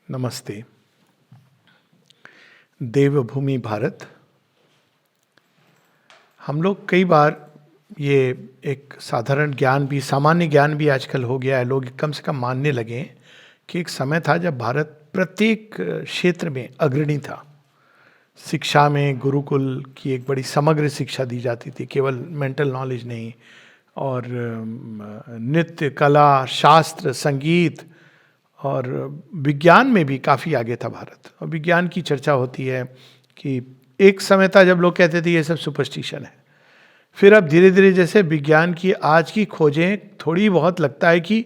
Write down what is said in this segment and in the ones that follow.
नमस्ते। देवभूमि भारत। हम लोग कई बार ये एक साधारण ज्ञान भी, सामान्य ज्ञान भी आजकल हो गया है, लोग कम से कम मानने लगे हैं कि एक समय था जब भारत प्रत्येक क्षेत्र में अग्रणी था। शिक्षा में गुरुकुल की एक बड़ी समग्र शिक्षा दी जाती थी, केवल मेंटल नॉलेज नहीं, और नृत्य, कला, शास्त्र, संगीत और विज्ञान में भी काफ़ी आगे था भारत। और विज्ञान की चर्चा होती है कि एक समय था जब लोग कहते थे ये सब सुपरस्टिशन है। फिर अब धीरे धीरे जैसे विज्ञान की आज की खोजें थोड़ी बहुत लगता है कि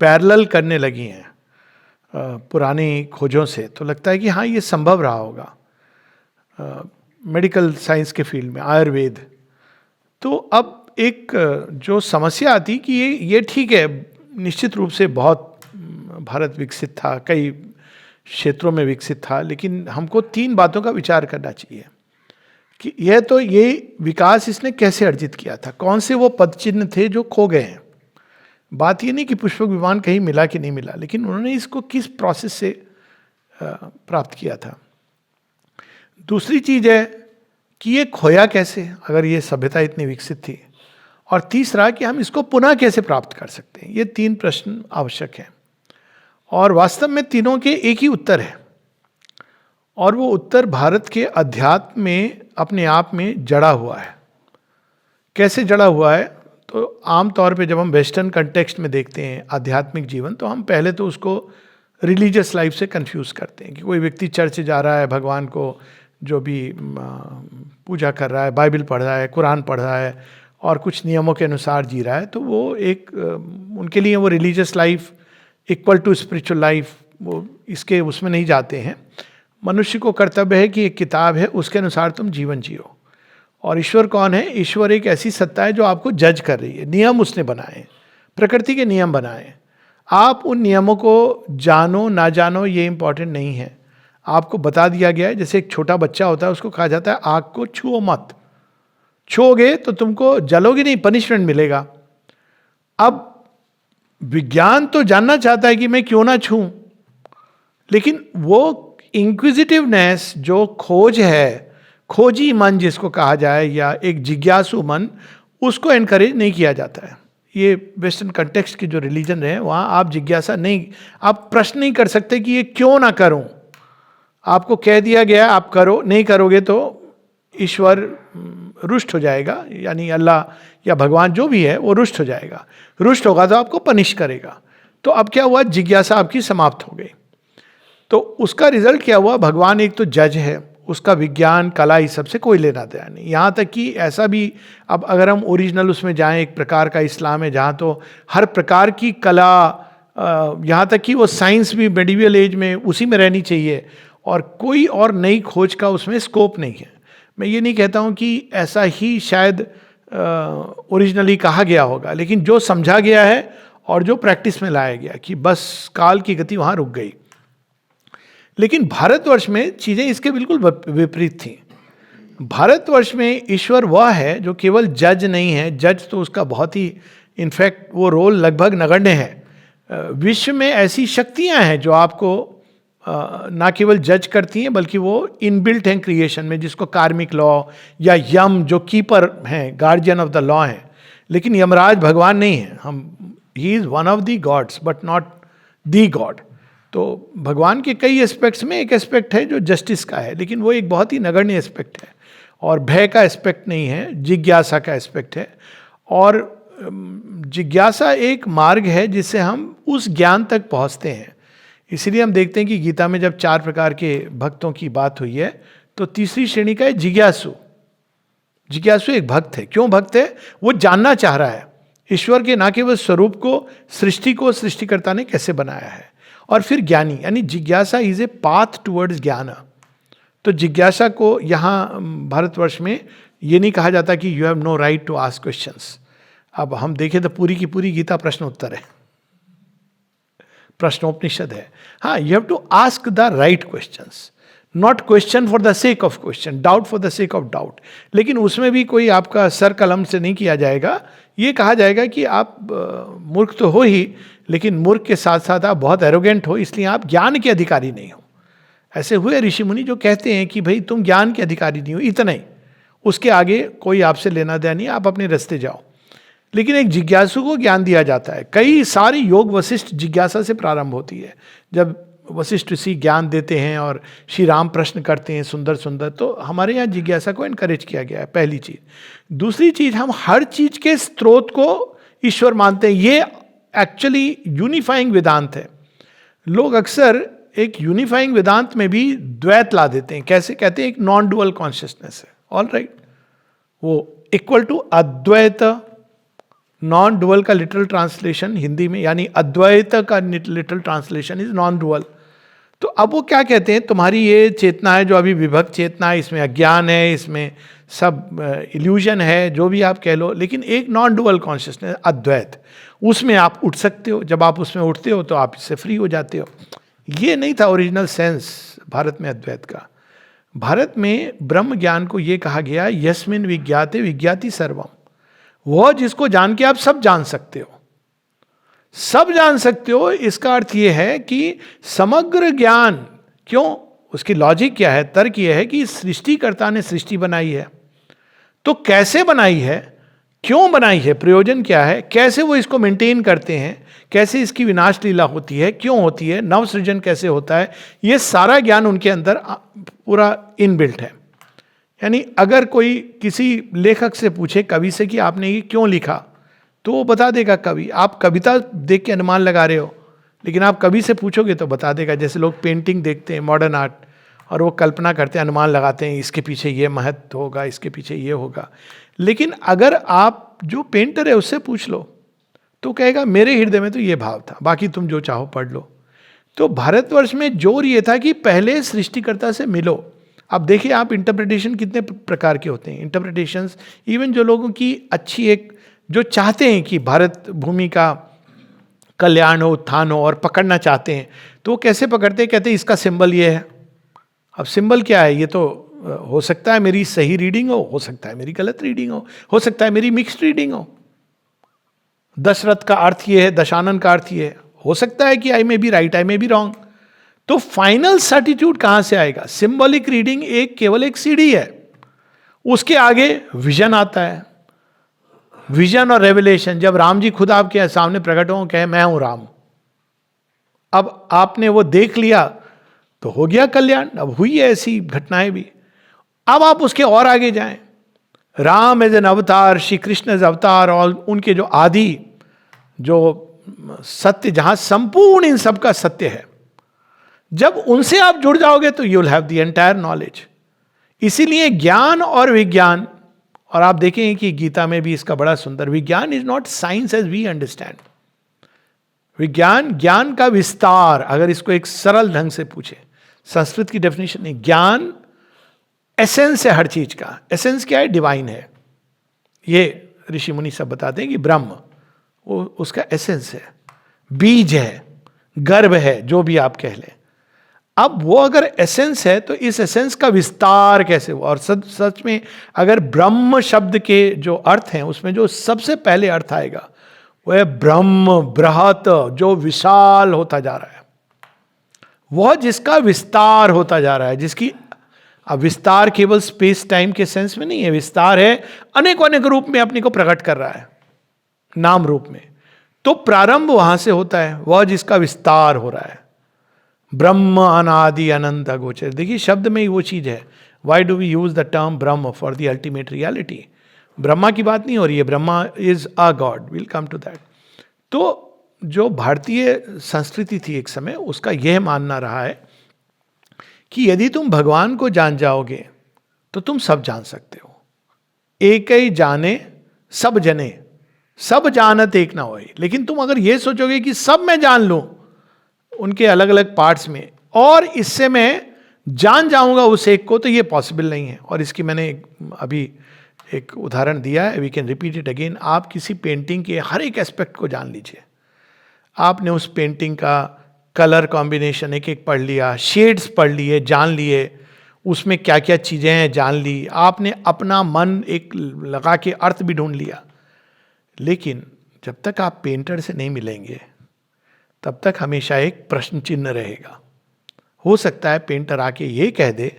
पैरेलल करने लगी हैं पुरानी खोजों से, तो लगता है कि हाँ ये संभव रहा होगा। मेडिकल साइंस के फील्ड में आयुर्वेद, तो अब एक जो समस्या आती कि ये ठीक है, निश्चित रूप से बहुत भारत विकसित था, कई क्षेत्रों में विकसित था, लेकिन हमको तीन बातों का विचार करना चाहिए कि ये विकास इसने कैसे अर्जित किया था, कौन से वो पद चिन्ह थे जो खो गए हैं। बात ये नहीं कि पुष्पक विमान कहीं मिला कि नहीं मिला, लेकिन उन्होंने इसको किस प्रोसेस से प्राप्त किया था। दूसरी चीज है कि ये खोया कैसे, अगर ये सभ्यता इतनी विकसित थी। और तीसरा कि हम इसको पुनः कैसे प्राप्त कर सकते हैं। ये तीन प्रश्न आवश्यक हैं और वास्तव में तीनों के एक ही उत्तर है, और वो उत्तर भारत के अध्यात्म में अपने आप में जड़ा हुआ है। कैसे जड़ा हुआ है, तो आमतौर पे जब हम वेस्टर्न कंटेक्स्ट में देखते हैं आध्यात्मिक जीवन, तो हम पहले तो उसको रिलीजियस लाइफ से कंफ्यूज करते हैं कि कोई व्यक्ति चर्च जा रहा है, भगवान को जो भी पूजा कर रहा है, बाइबल पढ़ रहा है, कुरान पढ़ रहा है और कुछ नियमों के अनुसार जी रहा है, तो वो एक उनके लिए वो religious life equal to spiritual life, वो इसके उसमें नहीं जाते हैं। मनुष्य को कर्तव्य है कि एक किताब है, उसके अनुसार तुम जीवन जियो। और ईश्वर कौन है? ईश्वर एक ऐसी सत्ता है जो आपको जज कर रही है। नियम उसने बनाए, प्रकृति के नियम बनाए। आप उन नियमों को जानो ना जानो ये इंपॉर्टेंट नहीं है, आपको बता दिया गया है। जैसे एक छोटा बच्चा होता है, उसको कहा जाता है आग को छुओ मत, छुओगे तो तुमको जलोगे नहीं, पनिशमेंट मिलेगा। अब विज्ञान तो जानना चाहता है कि मैं क्यों ना छूं, लेकिन वो इंक्विजिटिवनेस जो खोज है, खोजी मन जिसको कहा जाए, या एक जिज्ञासु मन, उसको एनकरेज नहीं किया जाता है। ये वेस्टर्न कंटेक्स्ट के जो रिलीजन रहे, वहाँ आप जिज्ञासा नहीं, आप प्रश्न नहीं कर सकते कि ये क्यों ना करूं। आपको कह दिया गया आप करो, नहीं करोगे तो ईश्वर रुष्ट हो जाएगा, यानी अल्लाह या भगवान जो भी है वो रुष्ट हो जाएगा। रुष्ट होगा तो आपको पनिश करेगा। तो अब क्या हुआ? जिज्ञासा आपकी समाप्त हो गई। तो उसका रिजल्ट क्या हुआ? भगवान एक तो जज है, उसका विज्ञान, कला, इस सबसे कोई लेना देना नहीं। यहाँ तक कि ऐसा भी, अब अगर हम ओरिजिनल उसमें जाएं, एक प्रकार का इस्लाम है जहाँ तो हर प्रकार की कला, यहाँ तक कि वो साइंस भी मेडिवल एज में उसी में रहनी चाहिए, और कोई और नई खोज का उसमें स्कोप नहीं है। मैं ये नहीं कहता हूँ कि ऐसा ही शायद ओरिजिनली कहा गया होगा, लेकिन जो समझा गया है और जो प्रैक्टिस में लाया गया कि बस काल की गति वहाँ रुक गई। लेकिन भारतवर्ष में चीज़ें इसके बिल्कुल विपरीत थी। भारतवर्ष में ईश्वर वह है जो केवल जज नहीं है, जज तो उसका बहुत ही, इनफैक्ट वो रोल लगभग नगण्य है। विश्व में ऐसी शक्तियां हैं जो आपको ना केवल जज करती हैं, बल्कि वो इनबिल्ट हैं क्रिएशन में, जिसको कार्मिक लॉ या यम जो कीपर हैं, गार्जियन ऑफ द लॉ हैं। लेकिन यमराज भगवान नहीं है, he is one of the gods but not the God. तो भगवान के कई एस्पेक्ट्स में एक एस्पेक्ट है जो जस्टिस का है, लेकिन वो एक बहुत ही नगण्य एस्पेक्ट है, और भय का एस्पेक्ट नहीं है, जिज्ञासा का एस्पेक्ट है। और जिज्ञासा एक मार्ग है जिससे हम उस ज्ञान तक पहुंचते हैं। इसीलिए हम देखते हैं कि गीता में जब 4 प्रकार के भक्तों की बात हुई है, तो तीसरी श्रेणी का है जिज्ञासु। जिज्ञासु एक भक्त है। क्यों भक्त है? वो जानना चाह रहा है ईश्वर के ना केवल स्वरूप को, सृष्टि को सृष्टिकर्ता ने कैसे बनाया है। और फिर ज्ञानी, यानी जिज्ञासा इज ए पाथ टुवर्ड्स ज्ञान। तो जिज्ञासा को यहाँ भारतवर्ष में ये नहीं कहा जाता कि you have no right to ask questions. अब हम देखें तो पूरी की पूरी गीता प्रश्न उत्तर है, प्रश्नोपनिषद है। हाँ, you have to ask the right questions, not question for the sake of question, doubt for the sake of doubt. लेकिन उसमें भी कोई आपका सर कलम से नहीं किया जाएगा, ये कहा जाएगा कि आप मूर्ख तो हो ही, लेकिन मूर्ख के साथ साथ आप बहुत एरोगेंट हो, इसलिए आप ज्ञान के अधिकारी नहीं हो। ऐसे हुए ऋषि मुनि जो कहते हैं कि भाई तुम ज्ञान के अधिकारी नहीं हो, इतना ही, उसके आगे कोई आपसे लेना देना नहीं, आप अपने रास्ते जाओ। लेकिन एक जिज्ञासु को ज्ञान दिया जाता है। कई सारी योग वशिष्ठ जिज्ञासा से प्रारंभ होती है। जब वशिष्ठ ऋषि ज्ञान देते हैं और श्री राम प्रश्न करते हैं सुंदर सुंदर, तो हमारे यहाँ जिज्ञासा को एनकरेज किया गया है, पहली चीज। दूसरी चीज, हम हर चीज के स्रोत को ईश्वर मानते हैं। ये एक्चुअली यूनिफाइंग वेदांत है। लोग अक्सर एक यूनिफाइंग वेदांत में भी द्वैत ला देते हैं। कैसे? कहते हैं एक नॉन डुअल कॉन्शियसनेस है। ऑल राइट, वो equal to Advaita. Non dual का लिटरल ट्रांसलेशन हिंदी में, यानी अद्वैत का literal translation is non dual. तो अब वो क्या कहते हैं, तुम्हारी ये चेतना है जो अभी विभक्त चेतना है, इसमें अज्ञान है, इसमें सब इल्यूजन है, जो भी आप कह लो, लेकिन एक नॉन डुअल कॉन्शियसनेस अद्वैत, उसमें आप उठ सकते हो। जब आप उसमें उठते हो तो आप इससे फ्री हो जाते हो। ये नहीं था ओरिजिनल सेंस भारत में अद्वैत का। भारत में ब्रह्म ज्ञान को ये कहा गया, यस्मिन विज्ञाते विज्ञाति सर्वम। वह जिसको जान के आप सब जान सकते हो, सब जान सकते हो। इसका अर्थ यह है कि समग्र ज्ञान, क्यों, उसकी लॉजिक क्या है, तर्क यह है कि सृष्टिकर्ता ने सृष्टि बनाई है, तो कैसे बनाई है, क्यों बनाई है, प्रयोजन क्या है, कैसे वो इसको मेंटेन करते हैं, कैसे इसकी विनाश लीला होती है, क्यों होती है, नव सृजन कैसे होता है, ये सारा ज्ञान उनके अंदर पूरा इनबिल्ट है। यानी अगर कोई किसी लेखक से पूछे, कवि से, कि आपने ये क्यों लिखा, तो वो बता देगा कवि। आप कविता देख के अनुमान लगा रहे हो, लेकिन आप कवि से पूछोगे तो बता देगा। जैसे लोग पेंटिंग देखते हैं, मॉडर्न आर्ट, और वो कल्पना करते हैं, अनुमान लगाते हैं, इसके पीछे ये महत्व होगा, इसके पीछे ये होगा। लेकिन अगर आप जो पेंटर है उससे पूछ लो तो कहेगा मेरे हृदय में तो ये भाव था, बाकी तुम जो चाहो पढ़ लो। तो भारतवर्ष में जोर ये था कि पहले सृष्टिकर्ता से मिलो। अब देखिए आप, इंटरप्रिटेशन कितने प्रकार के होते हैं। इंटरप्रिटेशंस, इवन जो लोगों की अच्छी एक, जो चाहते हैं कि भारत भूमि का कल्याण हो, उत्थान हो, और पकड़ना चाहते हैं, तो वो कैसे पकड़ते हैं, कहते हैं इसका सिंबल ये है। अब सिंबल क्या है, ये तो हो सकता है मेरी सही रीडिंग हो सकता है मेरी गलत रीडिंग हो सकता है मेरी मिक्स्ड रीडिंग हो। दशरथ का अर्थ ये है, दशानन का अर्थ ये है, हो सकता है कि I may be right, I may be wrong. तो फाइनल सर्टिट्यूड कहां से आएगा? सिंबॉलिक रीडिंग एक केवल एक सीढ़ी है, उसके आगे विजन आता है। विजन और रेवलेशन, जब राम जी खुद आपके सामने प्रकट हो, कहे मैं हूं राम, अब आपने वो देख लिया तो हो गया कल्याण। अब हुई है ऐसी घटनाएं भी। अब आप उसके और आगे जाएं, राम एज एन अवतार, श्री कृष्ण एज अवतार, और उनके जो आदि, जो सत्य, जहां संपूर्ण इन सब का सत्य है, जब उनसे आप जुड़ जाओगे तो you will have the entire knowledge. इसीलिए ज्ञान और विज्ञान, और आप देखेंगे कि गीता में भी इसका बड़ा सुंदर, विज्ञान is not science as we understand. विज्ञान ज्ञान का विस्तार, अगर इसको एक सरल ढंग से पूछे, संस्कृत की डेफिनेशन नहीं, ज्ञान एसेंस है हर चीज का। एसेंस क्या है? डिवाइन है। ये ऋषि मुनि सब बताते हैं कि ब्रह्म वो उसका एसेंस है, बीज है, गर्भ है, जो भी आप कह लें। अब वो अगर एसेंस है तो इस एसेंस का विस्तार कैसे हुआ? और सच में अगर ब्रह्म शब्द के जो अर्थ हैं उसमें जो सबसे पहले अर्थ आएगा वो है ब्रह्म, बृहत, जो विशाल होता जा रहा है, वह जिसका विस्तार होता जा रहा है, जिसकी, अब विस्तार केवल स्पेस टाइम के सेंस में नहीं है, विस्तार है अनेक अनेक रूप में अपने को प्रकट कर रहा है, नाम रूप में। तो प्रारंभ वहां से होता है, वह जिसका विस्तार हो रहा है। ब्रह्म अनादि अनंत अगोचर। देखिए शब्द में ही वो चीज है। Why do we use the term Brahm for the ultimate reality? Brahma की बात नहीं हो रही है, Brahma is a god, will come to that. तो जो भारतीय संस्कृति थी एक समय, उसका यह मानना रहा है कि यदि तुम भगवान को जान जाओगे तो तुम सब जान सकते हो। एक ही जाने सब जने, सब जानत एक ना होए। लेकिन तुम अगर ये सोचोगे कि सब मैं जान लूं उनके अलग अलग पार्ट्स में, और इससे मैं जान जाऊंगा उस एक को, तो ये पॉसिबल नहीं है। और इसकी मैंने अभी एक उदाहरण दिया है, we can repeat it again. आप किसी पेंटिंग के हर एक एस्पेक्ट को जान लीजिए। आपने उस पेंटिंग का कलर कॉम्बिनेशन एक एक पढ़ लिया, शेड्स पढ़ लिए, जान लिए, उसमें क्या क्या चीजें हैं जान ली, आपने अपना मन एक लगा के अर्थ भी ढूंढ लिया, लेकिन जब तक आप पेंटर से नहीं मिलेंगे तब तक हमेशा एक प्रश्न चिन्ह रहेगा। हो सकता है पेंटर आके ये कह दे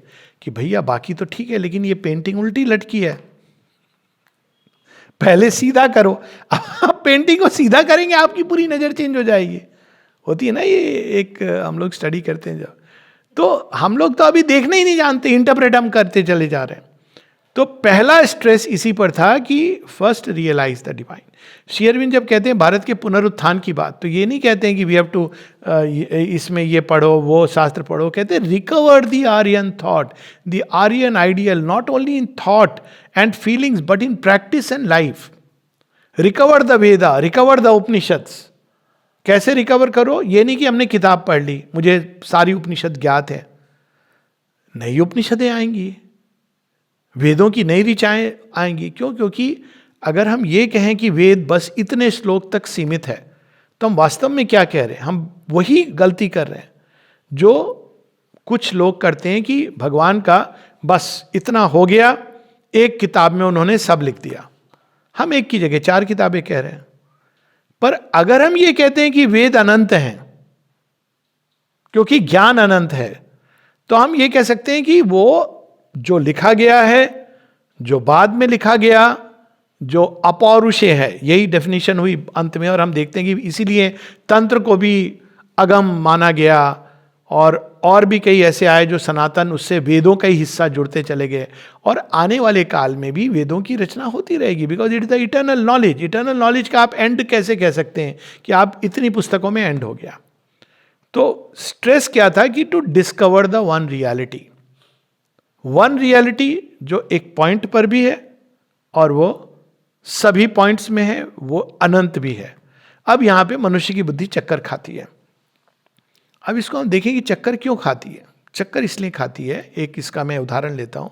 कि भैया बाकी तो ठीक है, लेकिन ये पेंटिंग उल्टी लटकी है, पहले सीधा करो। आप पेंटिंग को सीधा करेंगे आपकी पूरी नजर चेंज हो जाएगी। होती है ना ये एक, हम लोग स्टडी करते हैं जब, तो हम लोग तो अभी देखना ही नहीं जानते, इंटरप्रेट हम करते चले जा रहे हैं। तो पहला स्ट्रेस इसी पर था कि first realise the divine. Shri Aurobindo जब कहते हैं भारत के पुनरुत्थान की बात, तो ये नहीं कहते हैं कि वी हैव टू इसमें ये पढ़ो वो शास्त्र पढ़ो, कहते हैं recover the Aryan thought, the Aryan ideal, not only in thought and feelings but in practice and life. Recover the Veda, recover the Upanishads. कैसे रिकवर करो? ये नहीं कि हमने किताब पढ़ ली, मुझे सारी उपनिषद ज्ञात है। नई उपनिषदें आएंगी, वेदों की नई ऋचाएं आएंगी। क्यों? क्योंकि अगर हम ये कहें कि वेद बस इतने श्लोक तक सीमित है, तो हम वास्तव में क्या कह रहे हैं? हम वही गलती कर रहे हैं जो कुछ लोग करते हैं कि भगवान का बस इतना हो गया, एक किताब में उन्होंने सब लिख दिया। हम एक की जगह 4 किताबें कह रहे हैं। पर अगर हम ये कहते हैं कि वेद अनंत हैं क्योंकि ज्ञान अनंत है, तो हम ये कह सकते हैं कि वो जो लिखा गया है, जो बाद में लिखा गया, जो अपौरुषेय है, यही डेफिनेशन हुई अंत में। और हम देखते हैं कि इसीलिए तंत्र को भी अगम माना गया, और भी कई ऐसे आए जो सनातन, उससे वेदों का ही हिस्सा जुड़ते चले गए। और आने वाले काल में भी वेदों की रचना होती रहेगी, because it is the eternal knowledge. Eternal knowledge का आप एंड कैसे कह सकते हैं कि आप इतनी पुस्तकों में एंड हो गया? तो स्ट्रेस क्या था कि to discover the one reality, one reality जो एक पॉइंट पर भी है और वो सभी पॉइंट्स में है, वो अनंत भी है। अब यहां पे मनुष्य की बुद्धि चक्कर खाती है। अब इसको हम देखें कि चक्कर क्यों खाती है। चक्कर इसलिए खाती है, एक इसका मैं उदाहरण लेता हूं।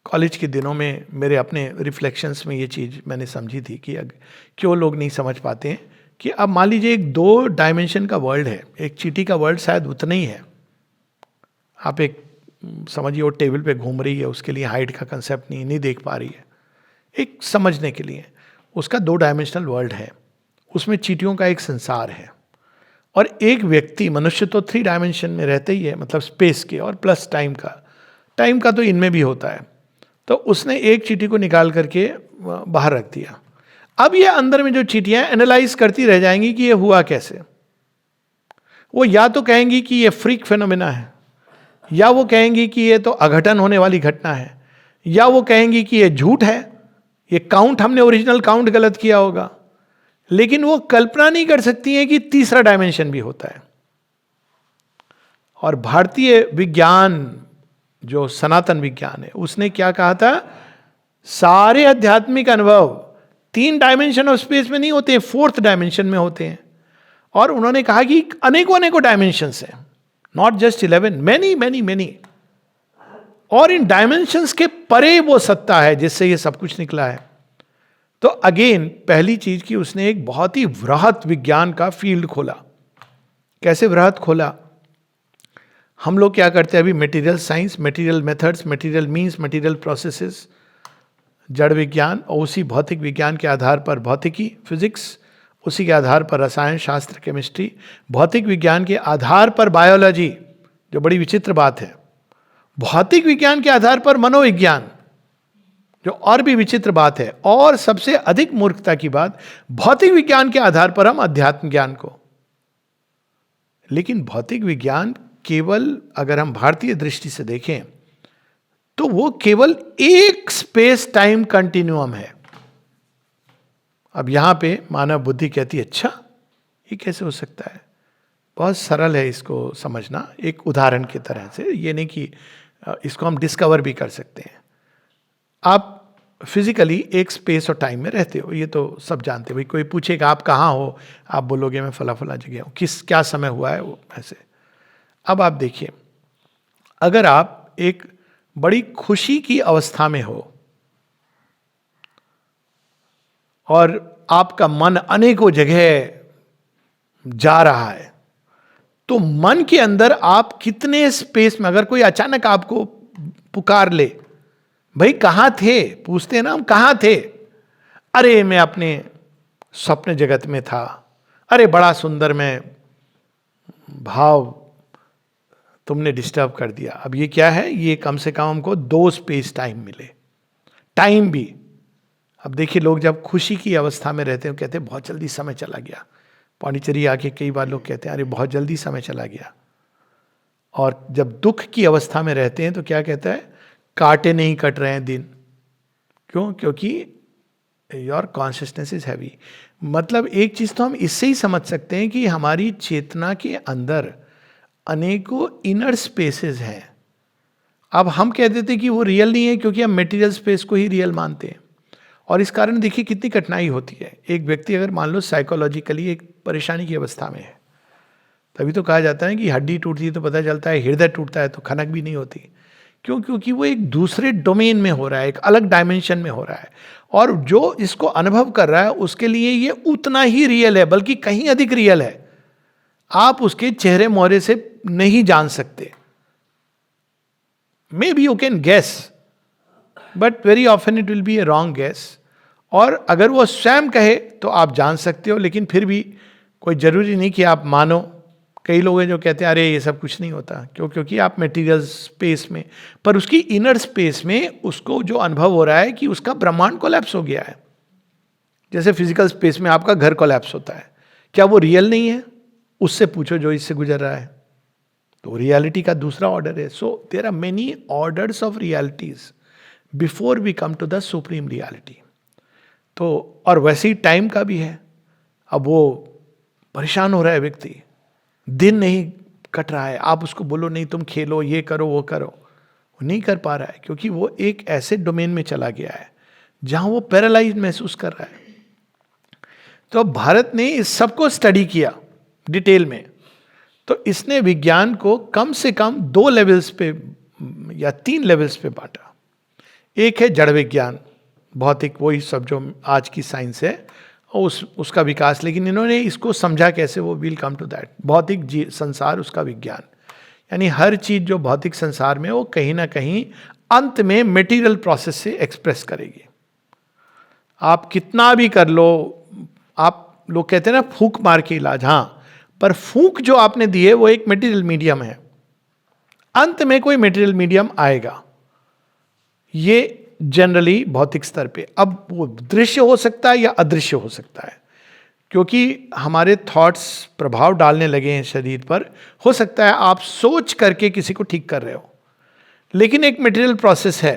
कॉलेज के दिनों में मेरे अपने रिफ्लेक्शंस में ये चीज़ मैंने समझी थी कि क्यों लोग नहीं समझ पाते हैं कि अब मान लीजिए एक 2 डायमेंशन का वर्ल्ड है, एक चींटी का वर्ल्ड शायद उतना ही है। आप एक समझिए वो टेबल पे घूम रही है, उसके लिए हाइट का कंसेप्ट नहीं देख पा रही है, एक समझने के लिए उसका 2 डायमेंशनल वर्ल्ड है, उसमें चींटियों का एक संसार है। और एक व्यक्ति, मनुष्य तो 3 डायमेंशन में रहते ही है, मतलब स्पेस के और प्लस टाइम का तो इनमें भी होता है। तो उसने एक चींटी को निकाल करके बाहर रख दिया। अब ये अंदर में जो चींटियां एनालाइज करती रह जाएंगी कि ये हुआ कैसे। वो या तो कहेंगी कि ये फ्रीक फेनोमेना है, या वो कहेंगी कि ये तो अघटन होने वाली घटना है, या वो कहेंगी कि ये झूठ है, ये काउंट हमने ओरिजिनल काउंट गलत किया होगा। लेकिन वो कल्पना नहीं कर सकती है कि तीसरा डायमेंशन भी होता है। और भारतीय विज्ञान, जो सनातन विज्ञान है, उसने क्या कहा था? सारे आध्यात्मिक अनुभव 3 डायमेंशन ऑफ स्पेस में नहीं होते हैं, 4th डायमेंशन में होते हैं। और उन्होंने कहा कि अनेकों डायमेंशंस हैं, नॉट जस्ट 11, मैनी। और इन डायमेंशंस के परे वो सत्ता है जिससे ये सब कुछ निकला है। तो अगेन पहली चीज की, उसने एक बहुत ही वृहत विज्ञान का फील्ड खोला। कैसे वृहत खोला? हम लोग क्या करते हैं अभी? Material science, material methods, material means, material processes, जड़ विज्ञान, और उसी भौतिक विज्ञान के आधार पर भौतिकी, फिजिक्स, उसी के आधार पर रसायन शास्त्र, केमिस्ट्री, भौतिक विज्ञान के आधार पर बायोलॉजी, जो बड़ी विचित्र बात है, भौतिक विज्ञान के आधार पर मनोविज्ञान, जो और भी विचित्र बात है, और सबसे अधिक मूर्खता की बात, भौतिक विज्ञान के आधार पर हम अध्यात्म ज्ञान को। लेकिन भौतिक विज्ञान केवल, अगर हम भारतीय दृष्टि से देखें, तो वो केवल एक स्पेस टाइम कंटिन्यूअम है। अब यहां पे मानव बुद्धि कहती है, अच्छा ये कैसे हो सकता है? बहुत सरल है इसको समझना, एक उदाहरण की तरह से। ये नहीं कि इसको हम डिस्कवर भी कर सकते हैं। आप फिजिकली एक स्पेस और टाइम में रहते हो, ये तो सब जानते हो। भाई कोई पूछेगा आप कहाँ हो, आप बोलोगे मैं फला जगह हूँ, क्या समय हुआ है, वो ऐसे। अब आप देखिए, अगर आप एक बड़ी खुशी की अवस्था में हो और आपका मन अनेकों जगह जा रहा है, तो मन के अंदर आप कितने स्पेस में, अगर कोई अचानक आपको पुकार ले, भाई कहाँ थे, पूछते हैं ना हम कहाँ थे, अरे मैं अपने स्वप्न जगत में था, अरे बड़ा सुंदर मैं भाव, तुमने डिस्टर्ब कर दिया। अब ये क्या है, ये कम से कम हमको 2 स्पेस टाइम मिले, टाइम भी। अब देखिए लोग जब खुशी की अवस्था में रहते हैं कहते हैं बहुत जल्दी समय चला गया, पौंडीचेरी आके कई बार लोग कहते हैं अरे बहुत जल्दी समय चला गया। और जब दुख की अवस्था में रहते हैं तो क्या कहता है, कांटे नहीं कट रहे हैं दिन, क्यों, क्योंकि योर कॉन्शियसनेस इज हैवी। मतलब एक चीज तो हम इससे ही समझ सकते हैं कि हमारी चेतना के अंदर अनेकों इनर स्पेसेस हैं। अब हम कह देते हैं कि वो रियल नहीं है क्योंकि हम मटेरियल स्पेस को ही रियल मानते हैं, और इस कारण देखिए कितनी कठिनाई होती है। एक व्यक्ति अगर मान लो साइकोलॉजिकली एक परेशानी की अवस्था में है, तभी तो कहा जाता है कि हड्डी टूटती है तो पता चलता है, हृदय टूटता है तो खनक भी नहीं होती। क्यों, क्योंकि वो एक दूसरे डोमेन में हो रहा है, एक अलग डायमेंशन में हो रहा है, और जो इसको अनुभव कर रहा है उसके लिए ये उतना ही रियल है, बल्कि कहीं अधिक रियल है। आप उसके चेहरे मोहरे से नहीं जान सकते, maybe you can guess, but very often it will be a wrong guess. और अगर वो स्वयं कहे तो आप जान सकते हो, लेकिन फिर भी कोई जरूरी नहीं कि आप मानो। कई लोग हैं जो कहते हैं अरे ये सब कुछ नहीं होता, क्यों, क्योंकि आप मटेरियल स्पेस में, पर उसकी इनर स्पेस में उसको जो अनुभव हो रहा है कि उसका ब्रह्मांड कोलैप्स हो गया है। जैसे फिजिकल स्पेस में आपका घर कोलैप्स होता है, क्या वो रियल नहीं है? उससे पूछो जो इससे गुजर रहा है, तो रियलिटी का दूसरा ऑर्डर है। So there are many orders of realities before we come to the supreme reality. तो और वैसे ही टाइम का भी है। अब वो परेशान हो रहा है व्यक्ति, दिन नहीं कट रहा है, आप उसको बोलो नहीं तुम खेलो, ये करो वो करो, वो नहीं कर पा रहा है, क्योंकि वो एक ऐसे डोमेन में चला गया है जहां वो पैरालाइज महसूस कर रहा है। तो अब भारत ने इस सबको स्टडी किया डिटेल में, तो इसने विज्ञान को कम से कम 2 लेवल्स पे या 3 लेवल्स पे बांटा। एक है जड़ विज्ञान, भौतिक, वही सब जो आज की साइंस है, उसका विकास, लेकिन इन्होंने इसको समझा कैसे, वो विल कम टू दैट। भौतिक संसार, उसका विज्ञान, यानी हर चीज जो भौतिक संसार में वो कहीं ना कहीं अंत में मटेरियल प्रोसेस से एक्सप्रेस करेगी। आप कितना भी कर लो, आप लोग कहते हैं ना फूंक मार के इलाज, हाँ, पर फूंक जो आपने दी है वो एक मटेरियल मीडियम है, अंत में कोई मटेरियल मीडियम आएगा। ये जनरली भौतिक स्तर पे। अब वो दृश्य हो सकता है या अदृश्य हो सकता है, क्योंकि हमारे थॉट्स प्रभाव डालने लगे हैं शरीर पर। हो सकता है आप सोच करके किसी को ठीक कर रहे हो, लेकिन एक मटेरियल प्रोसेस है।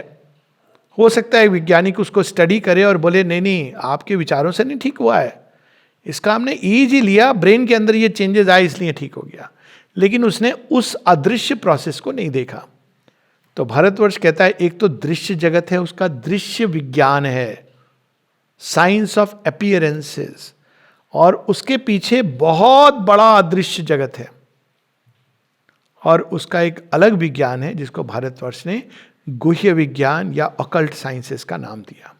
हो सकता है वैज्ञानिक उसको स्टडी करे और बोले नहीं नहीं आपके विचारों से नहीं ठीक हुआ है, इसका हमने ईजी लिया, ब्रेन के अंदर ये चेंजेस आए इसलिए ठीक हो गया, लेकिन उसने उस अदृश्य प्रोसेस को नहीं देखा। तो भारतवर्ष कहता है एक तो दृश्य जगत है, उसका दृश्य विज्ञान है, साइंस ऑफ अपीयरेंसेस, और उसके पीछे बहुत बड़ा अदृश्य जगत है, और उसका एक अलग विज्ञान है जिसको भारतवर्ष ने गुह्य विज्ञान या ऑकल्ट साइंसेस का नाम दिया।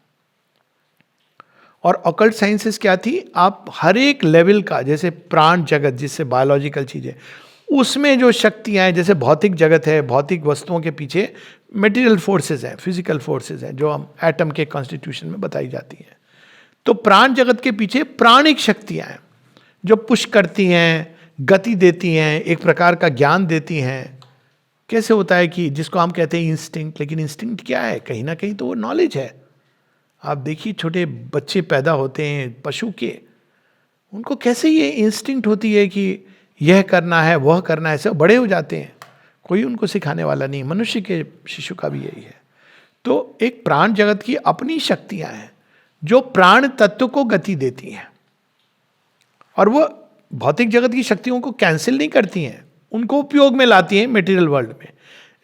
और ऑकल्ट साइंसेस क्या थी, आप हर एक लेवल का, जैसे प्राण जगत जिससे बायोलॉजिकल चीजें, उसमें जो शक्तियां हैं, जैसे भौतिक जगत है, भौतिक वस्तुओं के पीछे मटेरियल फोर्सेस हैं, फिजिकल फोर्सेस हैं, जो हम एटम के कॉन्स्टिट्यूशन में बताई जाती हैं। तो प्राण जगत के पीछे प्राणिक शक्तियां हैं जो पुश करती हैं, गति देती हैं, एक प्रकार का ज्ञान देती हैं। कैसे होता है कि जिसको हम कहते हैं इंस्टिंक्ट, लेकिन इंस्टिंक्ट क्या है, कहीं ना कहीं तो वो नॉलेज है। आप देखिए छोटे बच्चे पैदा होते हैं पशु के, उनको कैसे ये इंस्टिंक्ट होती है कि यह करना है वह करना है, सब बड़े हो जाते हैं, कोई उनको सिखाने वाला नहीं। मनुष्य के शिशु का भी यही है। तो एक प्राण जगत की अपनी शक्तियां हैं जो प्राण तत्व को गति देती हैं, और वो भौतिक जगत की शक्तियों को कैंसिल नहीं करती हैं, उनको उपयोग में लाती हैं मटेरियल वर्ल्ड में।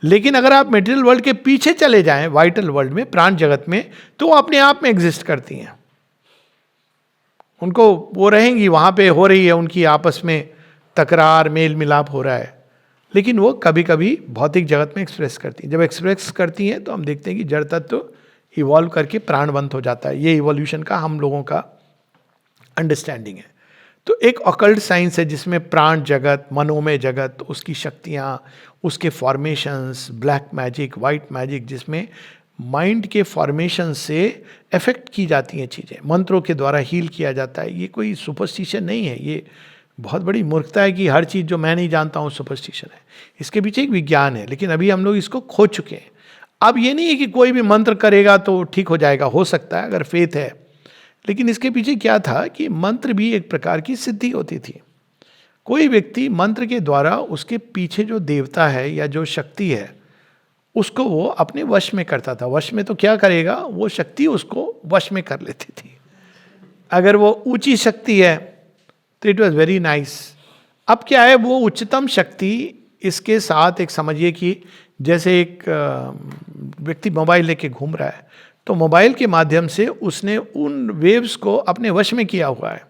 लेकिन अगर आप मटेरियल वर्ल्ड के पीछे चले जाएं, वाइटल वर्ल्ड में, प्राण जगत में, तो वो अपने आप में एग्जिस्ट करती हैं। उनको वो रहेंगी, वहां पे हो रही है उनकी आपस में तकरार, मेल मिलाप हो रहा है, लेकिन वो कभी कभी भौतिक जगत में एक्सप्रेस करती हैं। जब एक्सप्रेस करती हैं तो हम देखते हैं कि जड़ तत्व इवॉल्व करके प्राणवंत हो जाता है। ये इवोल्यूशन का हम लोगों का अंडरस्टैंडिंग है। तो एक ऑकल्ट साइंस है जिसमें प्राण जगत, मनोमय जगत, उसकी शक्तियाँ, उसके formations, black magic, white magic, जिसमें माइंड के फॉर्मेशन से अफेक्ट की जाती हैं चीज़ें, मंत्रों के द्वारा हील किया जाता है। ये कोई सुपरस्टिशन नहीं है, ये बहुत बड़ी मूर्खता है कि हर चीज़ जो मैं नहीं जानता हूँ सुपरस्टिशन है। इसके पीछे एक विज्ञान है, लेकिन अभी हम लोग इसको खो चुके हैं। अब ये नहीं है कि कोई भी मंत्र करेगा तो ठीक हो जाएगा, हो सकता है अगर फेथ है, लेकिन इसके पीछे क्या था कि मंत्र भी एक प्रकार की सिद्धि होती थी। कोई व्यक्ति मंत्र के द्वारा उसके पीछे जो देवता है या जो शक्ति है उसको वो अपने वश में करता था। वश में तो क्या करेगा, वो शक्ति उसको वश में कर लेती थी। अगर वो ऊंची शक्ति है तो इट वॉज वेरी नाइस। अब क्या है, वो उच्चतम शक्ति इसके साथ एक समझिए कि जैसे एक व्यक्ति मोबाइल लेके घूम रहा है, तो मोबाइल के माध्यम से उसने उन वेव्स को अपने वश में किया हुआ है।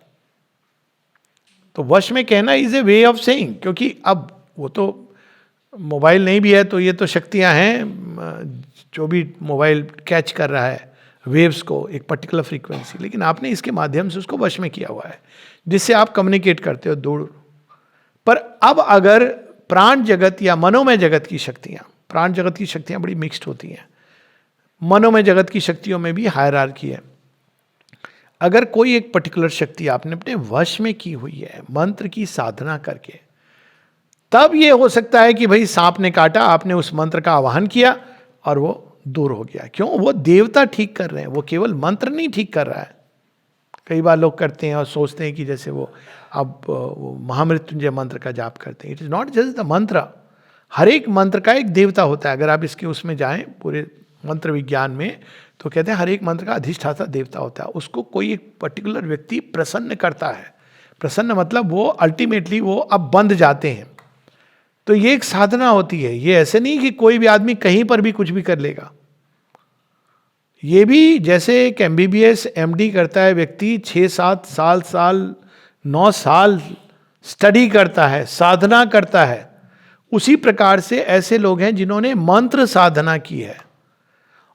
तो वश में कहना is a way of saying, क्योंकि अब वो तो मोबाइल नहीं भी है तो ये तो शक्तियां हैं जो भी मोबाइल कैच कर रहा है वेव्स को एक पर्टिकुलर फ्रीक्वेंसी, लेकिन आपने इसके माध्यम से उसको वश में किया हुआ है जिससे आप कम्युनिकेट करते हो दूर। पर अब अगर प्राण जगत या मनोमय जगत की शक्तियां, प्राण जगत की शक्तियां बड़ी मिक्स्ड होती हैं, मनोमय जगत की शक्तियों में भी हायरार्की है। अगर कोई एक पर्टिकुलर शक्ति आपने अपने वश में की हुई है मंत्र की साधना करके, तब ये हो सकता है कि भाई सांप ने काटा, आपने उस मंत्र का आवाहन किया और वो दूर हो गया। क्यों? वो देवता ठीक कर रहे हैं, वो केवल मंत्र नहीं ठीक कर रहा है। कई बार लोग करते हैं और सोचते हैं कि जैसे वो अब वो महामृत्युंजय मंत्र का जाप करते हैं। It is not just the मंत्र, हर एक मंत्र का एक देवता होता है। अगर आप इसके उसमें जाएं पूरे मंत्र विज्ञान में, तो कहते हैं हर एक मंत्र का अधिष्ठाता देवता होता है। उसको कोई एक पर्टिकुलर व्यक्ति प्रसन्न करता है। प्रसन्न मतलब वो अल्टीमेटली वो अब बंध जाते हैं। तो ये एक साधना होती है। ये ऐसे नहीं कि कोई भी आदमी कहीं पर भी कुछ भी कर लेगा। ये भी जैसे एक MBBS MD करता है व्यक्ति, 6-7 साल 9 साल स्टडी करता है, साधना करता है, उसी प्रकार से ऐसे लोग हैं जिन्होंने मंत्र साधना की है।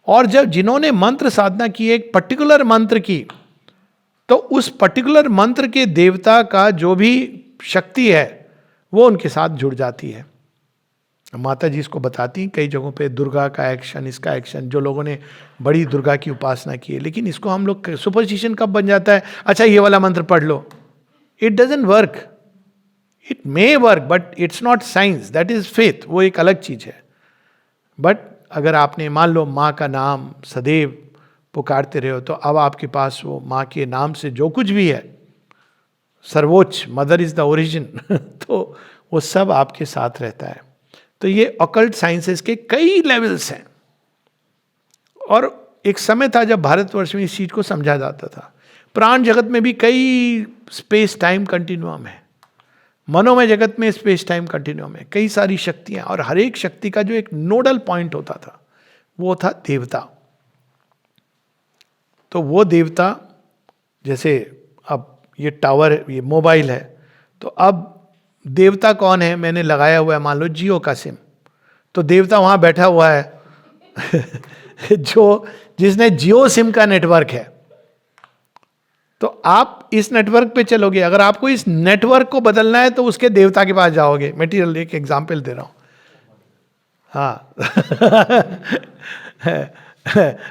और जब जिन्होंने मंत्र साधना की, एक पर्टिकुलर मंत्र की, तो उस पर्टिकुलर मंत्र के देवता का जो भी शक्ति है वो उनके साथ जुड़ जाती है। माता जी इसको बताती हैं कई जगहों पे, दुर्गा का एक्शन, इसका एक्शन, जो लोगों ने बड़ी दुर्गा की उपासना की है। लेकिन इसको हम लोग सुपरस्टिशन कब बन जाता है, अच्छा ये वाला मंत्र पढ़ लो। It doesn't work, it may work but it's not science, that is faith, वो एक अलग चीज है। बट अगर आपने मान लो माँ का नाम सदैव पुकारते रहे हो, तो अब आपके पास वो माँ के नाम से जो कुछ भी है, सर्वोच्च, मदर इज द ओरिजिन तो वो सब आपके साथ रहता है। तो ये ऑकल्ट साइंसेस के कई लेवल्स हैं। और एक समय था जब भारतवर्ष में इस चीज को समझा जाता था। प्राण जगत में भी कई स्पेस टाइम कंटिन्यूम है, मनोमय जगत में स्पेस टाइम कंटिन्यूम है, कई सारी शक्तियां, और हर एक शक्ति का जो एक नोडल पॉइंट होता था वो था देवता। तो वो देवता, जैसे अब ये टावर, ये मोबाइल है, तो अब देवता कौन है, मैंने लगाया हुआ है मान लो जियो का सिम, तो देवता वहां बैठा हुआ है जो जिसने जियो सिम का नेटवर्क है। तो आप इस नेटवर्क पे चलोगे, अगर आपको इस नेटवर्क को बदलना है तो उसके देवता के पास जाओगे। मटेरियल एक एग्जांपल दे रहा हूं, हाँ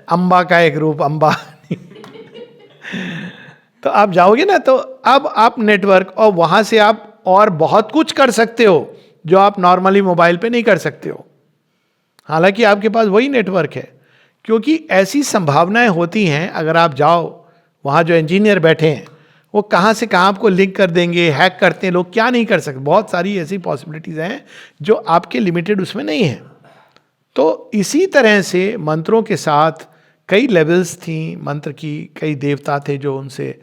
अंबा का एक रूप अंबा तो आप जाओगे ना, तो अब आप नेटवर्क, और वहां से आप और बहुत कुछ कर सकते हो जो आप नॉर्मली मोबाइल पे नहीं कर सकते हो, हालांकि आपके पास वही नेटवर्क है। क्योंकि ऐसी संभावनाएं होती हैं, अगर आप जाओ वहाँ जो इंजीनियर बैठे हैं वो कहाँ से कहाँ आपको लिंक कर देंगे, हैक करते हैं लोग, क्या नहीं कर सकते। बहुत सारी ऐसी पॉसिबिलिटीज़ हैं जो आपके लिमिटेड उसमें नहीं है। तो इसी तरह से मंत्रों के साथ कई लेवल्स थी मंत्र की, कई देवता थे जो उनसे,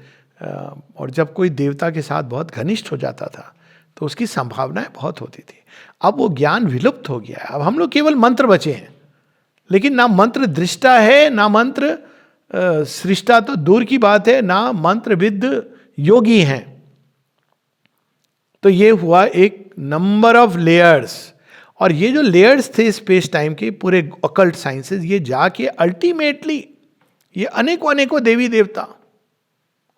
और जब कोई देवता के साथ बहुत घनिष्ठ हो जाता था तो उसकी संभावनाएं बहुत होती थी। अब वो ज्ञान विलुप्त हो गया है, अब हम लोग केवल मंत्र बचे हैं, लेकिन ना मंत्र दृष्टा है, ना मंत्र सृष्टा तो दूर की बात है, ना मंत्रविद योगी हैं। तो ये हुआ एक नंबर ऑफ लेयर्स, और ये जो लेयर्स थे स्पेस टाइम के पूरे ऑकल्ट साइंसेस, ये जाके अल्टीमेटली ये अनेकों अनेकों देवी देवता,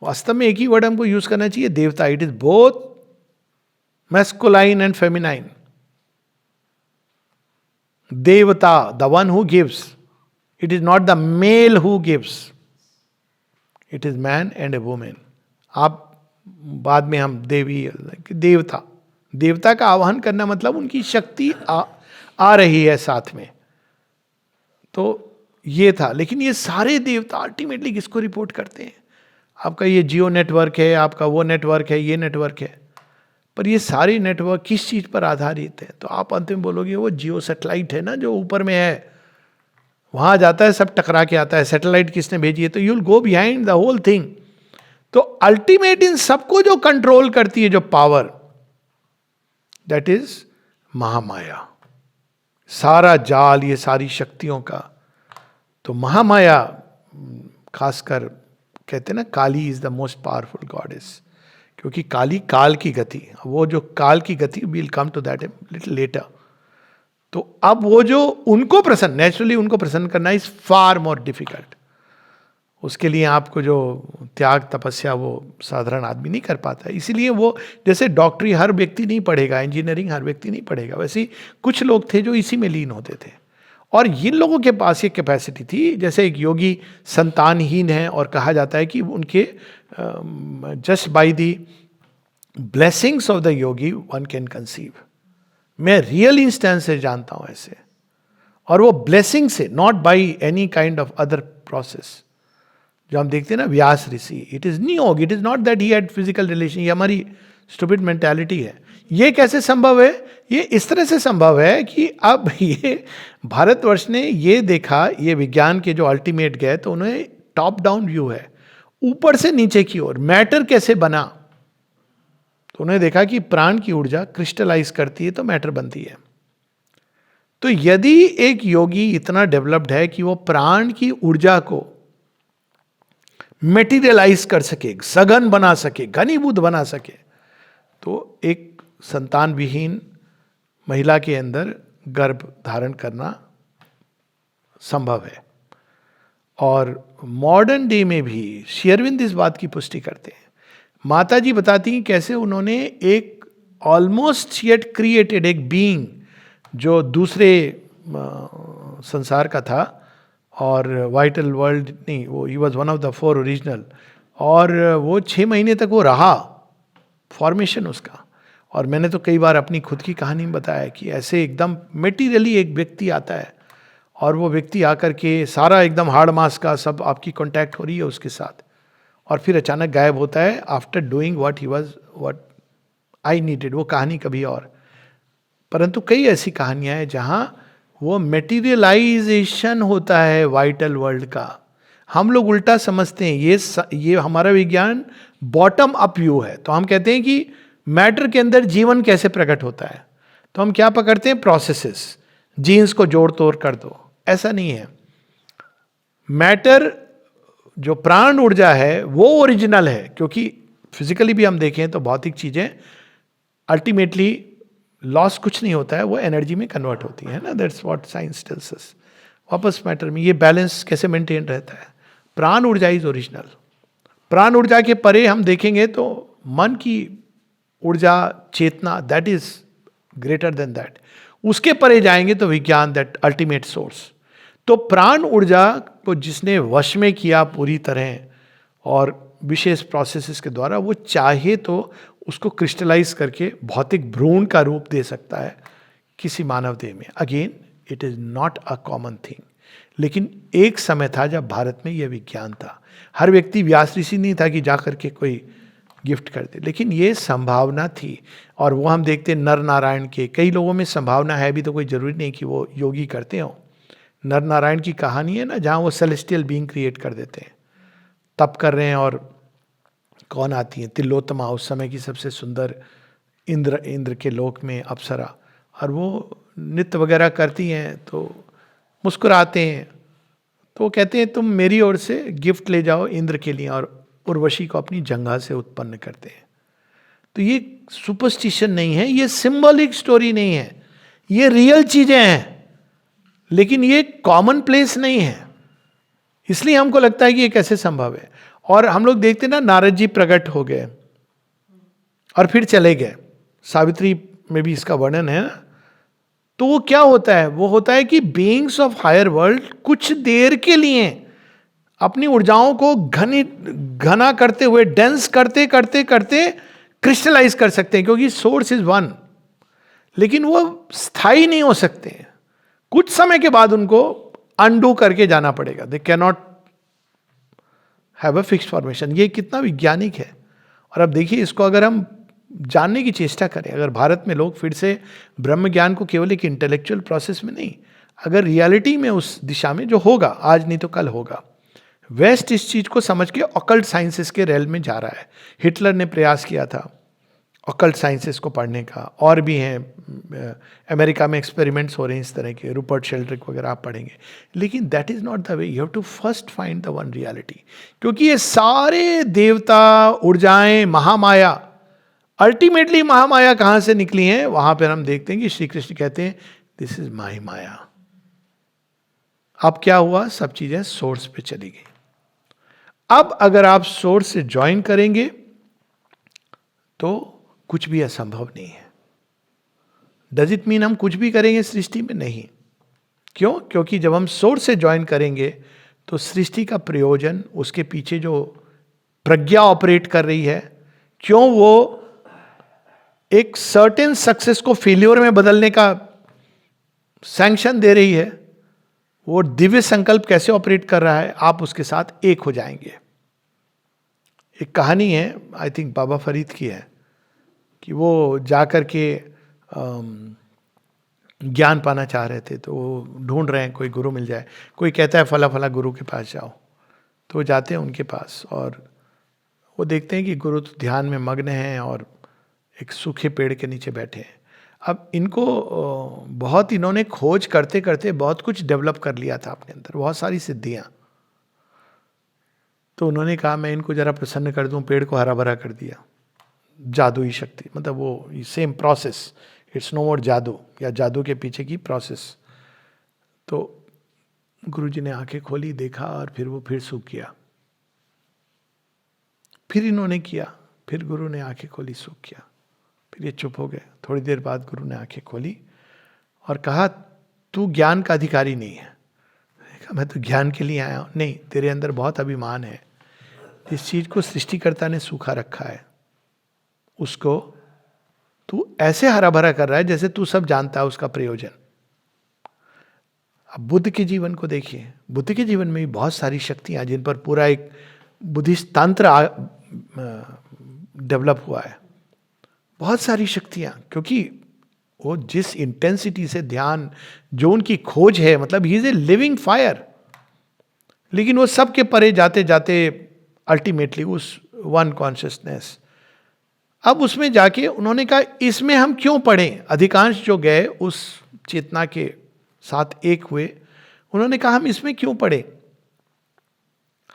वास्तव में एक ही वर्ड हमको यूज करना चाहिए, देवता. It is both masculine and feminine. देवता, the one who gives. It is not the male who gives. It is man and a woman. आप बाद में हम देवी, देवता, देवता का आवाहन करना मतलब उनकी शक्ति आ रही है साथ में. तो ये था. लेकिन ये सारे देवता अल्टीमेटली किसको रिपोर्ट करते हैं? आपका ये जियो नेटवर्क है, आपका वो नेटवर्क है, ये नेटवर्क है, पर ये सारे नेटवर्क किस चीज पर आधारित है? तो आप अंत में बोलोगे वो जियो सैटेलाइट है ना, जो ऊपर में है, वहां जाता है, सब टकरा के आता है. सैटेलाइट किसने भेजी है? तो you will go behind the whole thing. तो अल्टीमेट इन सबको जो कंट्रोल करती है, जो पावर, दैट इज महामाया. सारा जाल, ये सारी शक्तियों का. तो महामाया, खासकर कहते हैं ना, Kali is the most powerful goddess, क्योंकि काली काल की गति, वो जो काल की गति, will come to that little letter. तो अब वो जो उनको प्रसन्न, नेचुरली उनको प्रसन्न करना इज फार मोर डिफिकल्ट. उसके लिए आपको जो त्याग, तपस्या, वो साधारण आदमी नहीं कर पाता. इसीलिए वो, जैसे डॉक्टरी हर व्यक्ति नहीं पढ़ेगा, इंजीनियरिंग हर व्यक्ति नहीं पढ़ेगा, वैसे ही कुछ लोग थे जो इसी में लीन होते थे. और इन लोगों के पास ये कैपेसिटी थी. जैसे एक योगी संतानहीन है और कहा जाता है कि उनके just by the blessings of the Yogi one can conceive. मैं रियल इंस्टेंस से जानता हूं ऐसे. और वो ब्लेसिंग से, not by any kind of other process. जो हम देखते हैं ना व्यास ऋषि, इट इज नियोग, it is not that he had physical relation. ये हमारी स्टूपिड मेंटालिटी है. ये कैसे संभव है? ये इस तरह से संभव है कि अब ये भारतवर्ष ने ये देखा, ये विज्ञान के जो अल्टीमेट गए, तो उन्हें टॉप डाउन व्यू है, ऊपर से नीचे की ओर मैटर कैसे बना. तो उन्हें देखा कि प्राण की ऊर्जा क्रिस्टलाइज करती है तो मैटर बनती है. तो यदि एक योगी इतना डेवलप्ड है कि वो प्राण की ऊर्जा को मेटीरियलाइज कर सके, सघन बना सके, घनीभूत बना सके, तो एक संतान विहीन महिला के अंदर गर्भ धारण करना संभव है. और मॉडर्न डे में भी श्री अरविंद इस बात की पुष्टि करते हैं. माता जी बताती हैं कैसे उन्होंने एक ऑलमोस्ट येट क्रिएटेड एक बीइंग, जो दूसरे संसार का था, और वाइटल वर्ल्ड नहीं, वो he was one of the 4 original, और वो 6 महीने तक वो रहा, फॉर्मेशन उसका. और मैंने तो कई बार अपनी खुद की कहानी में बताया कि ऐसे एकदम मेटीरियली एक व्यक्ति आता है, और वो व्यक्ति आकर के सारा एकदम हार्ड मास का सब आपकी कांटेक्ट हो रही है उसके साथ, और फिर अचानक गायब होता है after doing what I needed. वो कहानी कभी और. परंतु कई ऐसी कहानियां हैं जहां वो मेटीरियलाइजेशन होता है वाइटल वर्ल्ड का. हम लोग उल्टा समझते हैं. ये हमारा विज्ञान बॉटम अप व्यू है. तो हम कहते हैं कि मैटर के अंदर जीवन कैसे प्रकट होता है, तो हम क्या पकड़ते हैं? प्रोसेसेस, जीन्स को जोड़ तोड़ कर दो. ऐसा नहीं है. मैटर, जो प्राण ऊर्जा है, वो ओरिजिनल है, क्योंकि फिजिकली भी हम देखें तो भौतिक चीजें अल्टीमेटली लॉस कुछ नहीं होता है, वो एनर्जी में कन्वर्ट होती है ना. That's what science tells us. वापस मैटर में ये बैलेंस कैसे मेंटेन रहता है? प्राण ऊर्जा इज ओरिजिनल. प्राण ऊर्जा के परे हम देखेंगे तो मन की ऊर्जा, चेतना, that is greater than that. उसके परे जाएंगे तो विज्ञान, दैट अल्टीमेट सोर्स. तो प्राण ऊर्जा को जिसने वश में किया पूरी तरह और विशेष प्रोसेसेस के द्वारा, वो चाहे तो उसको क्रिस्टलाइज करके भौतिक भ्रूण का रूप दे सकता है किसी मानव देह में. Again it is not a common thing. लेकिन एक समय था जब भारत में यह विज्ञान था. हर व्यक्ति व्यास ऋषि नहीं था कि जाकर के कोई गिफ्ट कर दे, लेकिन ये संभावना थी. और वो हम देखते हैं नर नारायण के, कई लोगों में संभावना है भी, तो कोई जरूरी नहीं कि वो योगी करते हो. नर नारायण की कहानी है ना, जहाँ वो सेलेस्टियल बीइंग क्रिएट कर देते हैं, तप कर रहे हैं, और कौन आती है? तिलोत्तमा, उस समय की सबसे सुंदर इंद्र के लोक में अप्सरा. और वो नृत्य वगैरह करती हैं तो मुस्कुराते हैं. तो वो कहते हैं तुम मेरी ओर से गिफ्ट ले जाओ इंद्र के लिए, और उर्वशी को अपनी जंघा से उत्पन्न करते हैं. तो ये सुपरस्टिशन नहीं है, ये सिंबॉलिक स्टोरी नहीं है, ये रियल चीजें हैं. लेकिन ये कॉमन प्लेस नहीं है, इसलिए हमको लगता है कि ये कैसे संभव है. और हम लोग देखते ना, नारद जी प्रकट हो गए और फिर चले गए, सावित्री में भी इसका वर्णन है ना। तो वो क्या होता है, वो होता है कि बीइंग्स ऑफ हायर वर्ल्ड कुछ देर के लिए अपनी ऊर्जाओं को घना करते हुए, डेंस करते करते करते क्रिस्टलाइज कर सकते हैं, क्योंकि सोर्स इज वन, लेकिन वो स्थायी नहीं हो सकते। कुछ समय के बाद उनको अनडू करके जाना पड़ेगा, they can not have a fixed formation. ये कितना वैज्ञानिक है। और अब देखिए, इसको अगर हम जानने की चेष्टा करें, अगर भारत में लोग फिर से ब्रह्म ज्ञान को केवल एक इंटेलेक्चुअल प्रोसेस में नहीं, अगर रियलिटी में उस दिशा में जो होगा, आज नहीं तो कल होगा। वेस्ट इस चीज को समझ के ऑकल्ट साइंसेस के रेल में जा रहा है। हिटलर ने प्रयास किया था ऑकल्ट साइंसेस को पढ़ने का, और भी हैं, अमेरिका में एक्सपेरिमेंट्स हो रहे हैं इस तरह के, रूपर्ट शेल्ड्रिक वगैरह आप पढ़ेंगे। लेकिन that is not the way, you have to first find the one reality. क्योंकि ये सारे देवता, ऊर्जाएं, महामाया, अल्टीमेटली महामाया कहां से निकली हैं, वहां पर हम देखते हैं कि श्री कृष्ण कहते हैं दिस इज माई माया। अब क्या हुआ, सब चीजें सोर्स पे चली गई। अब अगर आप सोर्स से ज्वाइन करेंगे तो कुछ भी असंभव नहीं है। डज इट मीन हम कुछ भी करेंगे सृष्टि में? नहीं। क्यों? क्योंकि जब हम सोर्स से ज्वाइन करेंगे तो सृष्टि का प्रयोजन, उसके पीछे जो प्रज्ञा ऑपरेट कर रही है, क्यों वो एक सर्टेन सक्सेस को फेल्योर में बदलने का सैंक्शन दे रही है, वो दिव्य संकल्प कैसे ऑपरेट कर रहा है, आप उसके साथ एक हो जाएंगे। एक कहानी है, आई थिंक बाबा फरीद की है, कि वो जाकर के ज्ञान पाना चाह रहे थे, तो वो ढूंढ रहे हैं कोई गुरु मिल जाए। कोई कहता है फला फला गुरु के पास जाओ, तो वो जाते हैं उनके पास, और वो देखते हैं कि गुरु तो ध्यान में मग्न हैं और एक सूखे पेड़ के नीचे बैठे हैं। अब इनको बहुत, इन्होंने खोज करते करते बहुत कुछ डेवलप कर लिया था अपने अंदर, बहुत सारी सिद्धियां। तो उन्होंने कहा मैं इनको जरा प्रसन्न कर दूं, पेड़ को हरा भरा कर दिया। जादुई शक्ति, मतलब वो सेम प्रोसेस, इट्स नो मोर जादू, या जादू के पीछे की प्रोसेस। तो गुरुजी ने आंखें खोली, देखा, और फिर वो फिर सूख गया। फिर इन्होंने किया, फिर गुरु ने आंखें खोली, सूख गया। फिर ये चुप हो गए। थोड़ी देर बाद गुरु ने आंखें खोली और कहा तू ज्ञान का अधिकारी नहीं है। कहा मैं तो ज्ञान के लिए आया हूं। नहीं, तेरे अंदर बहुत अभिमान है, इस चीज को सृष्टिकर्ता ने सूखा रखा है, उसको तू ऐसे हरा भरा कर रहा है जैसे तू सब जानता है उसका प्रयोजन। अब बुद्ध के जीवन को देखिए, बुद्ध के जीवन में भी बहुत सारी शक्तियां जिन पर पूरा एक बुद्धिस्ट तंत्र डेवलप हुआ है, बहुत सारी शक्तियां, क्योंकि वो जिस इंटेंसिटी से ध्यान, जो उनकी खोज है, मतलब he is a living fire. लेकिन वो सबके परे जाते जाते अल्टीमेटली उस वन कॉन्शियसनेस, अब उसमें जाके उन्होंने कहा इसमें हम क्यों पढ़ें। अधिकांश जो गए उस चेतना के साथ एक हुए, उन्होंने कहा हम इसमें क्यों पढ़ें,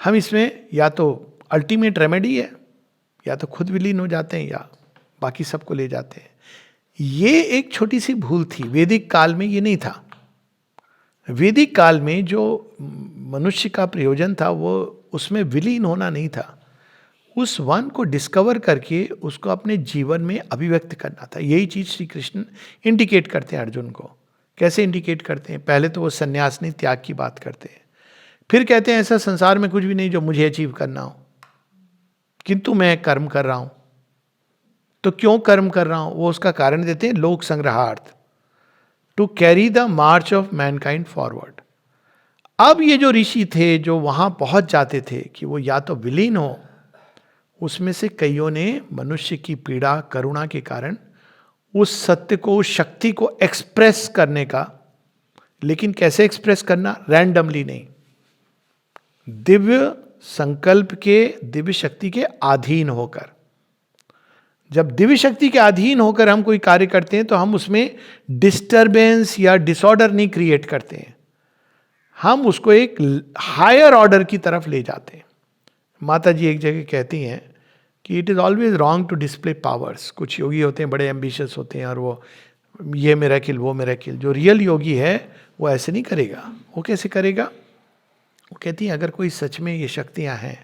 हम इसमें या तो अल्टीमेट रेमेडी है, या तो खुद विलीन हो जाते हैं, या बाकी सबको ले जाते हैं। ये एक छोटी सी भूल थी। वैदिक काल में ये नहीं था। वैदिक काल में जो मनुष्य का प्रयोजन था वो उसमें विलीन होना नहीं था, उस वन को डिस्कवर करके उसको अपने जीवन में अभिव्यक्त करना था। यही चीज श्री कृष्ण इंडिकेट करते हैं अर्जुन को। कैसे इंडिकेट करते हैं? पहले तो वो संन्यास नहीं, त्याग की बात करते हैं। फिर कहते हैं ऐसा संसार में कुछ भी नहीं जो मुझे अचीव करना हो, किंतु मैं कर्म कर रहा हूं। तो क्यों कर्म कर रहा हूं, वो उसका कारण देते हैं, लोक संग्रहार्थ, to carry the march of mankind forward. अब ये जो ऋषि थे जो वहां पहुंच जाते थे कि वो या तो विलीन हो, उसमें से कईयों ने मनुष्य की पीड़ा, करुणा के कारण उस सत्य को, उस शक्ति को एक्सप्रेस करने का, लेकिन कैसे एक्सप्रेस करना? रैंडमली नहीं, दिव्य संकल्प के, दिव्य शक्ति के अधीन होकर। जब दिव्य शक्ति के अधीन होकर हम कोई कार्य करते हैं तो हम उसमें डिस्टरबेंस या डिसऑर्डर नहीं क्रिएट करते हैं, हम उसको एक हायर ऑर्डर की तरफ ले जाते हैं। माता जी एक जगह कहती हैं कि it is always wrong to display powers. कुछ योगी होते हैं बड़े एम्बिशियस होते हैं और वो ये मिरेकल वो मिरेकल। जो रियल योगी है वो ऐसे नहीं करेगा। वो कैसे करेगा? वो कहती हैं अगर कोई सच में ये शक्तियां हैं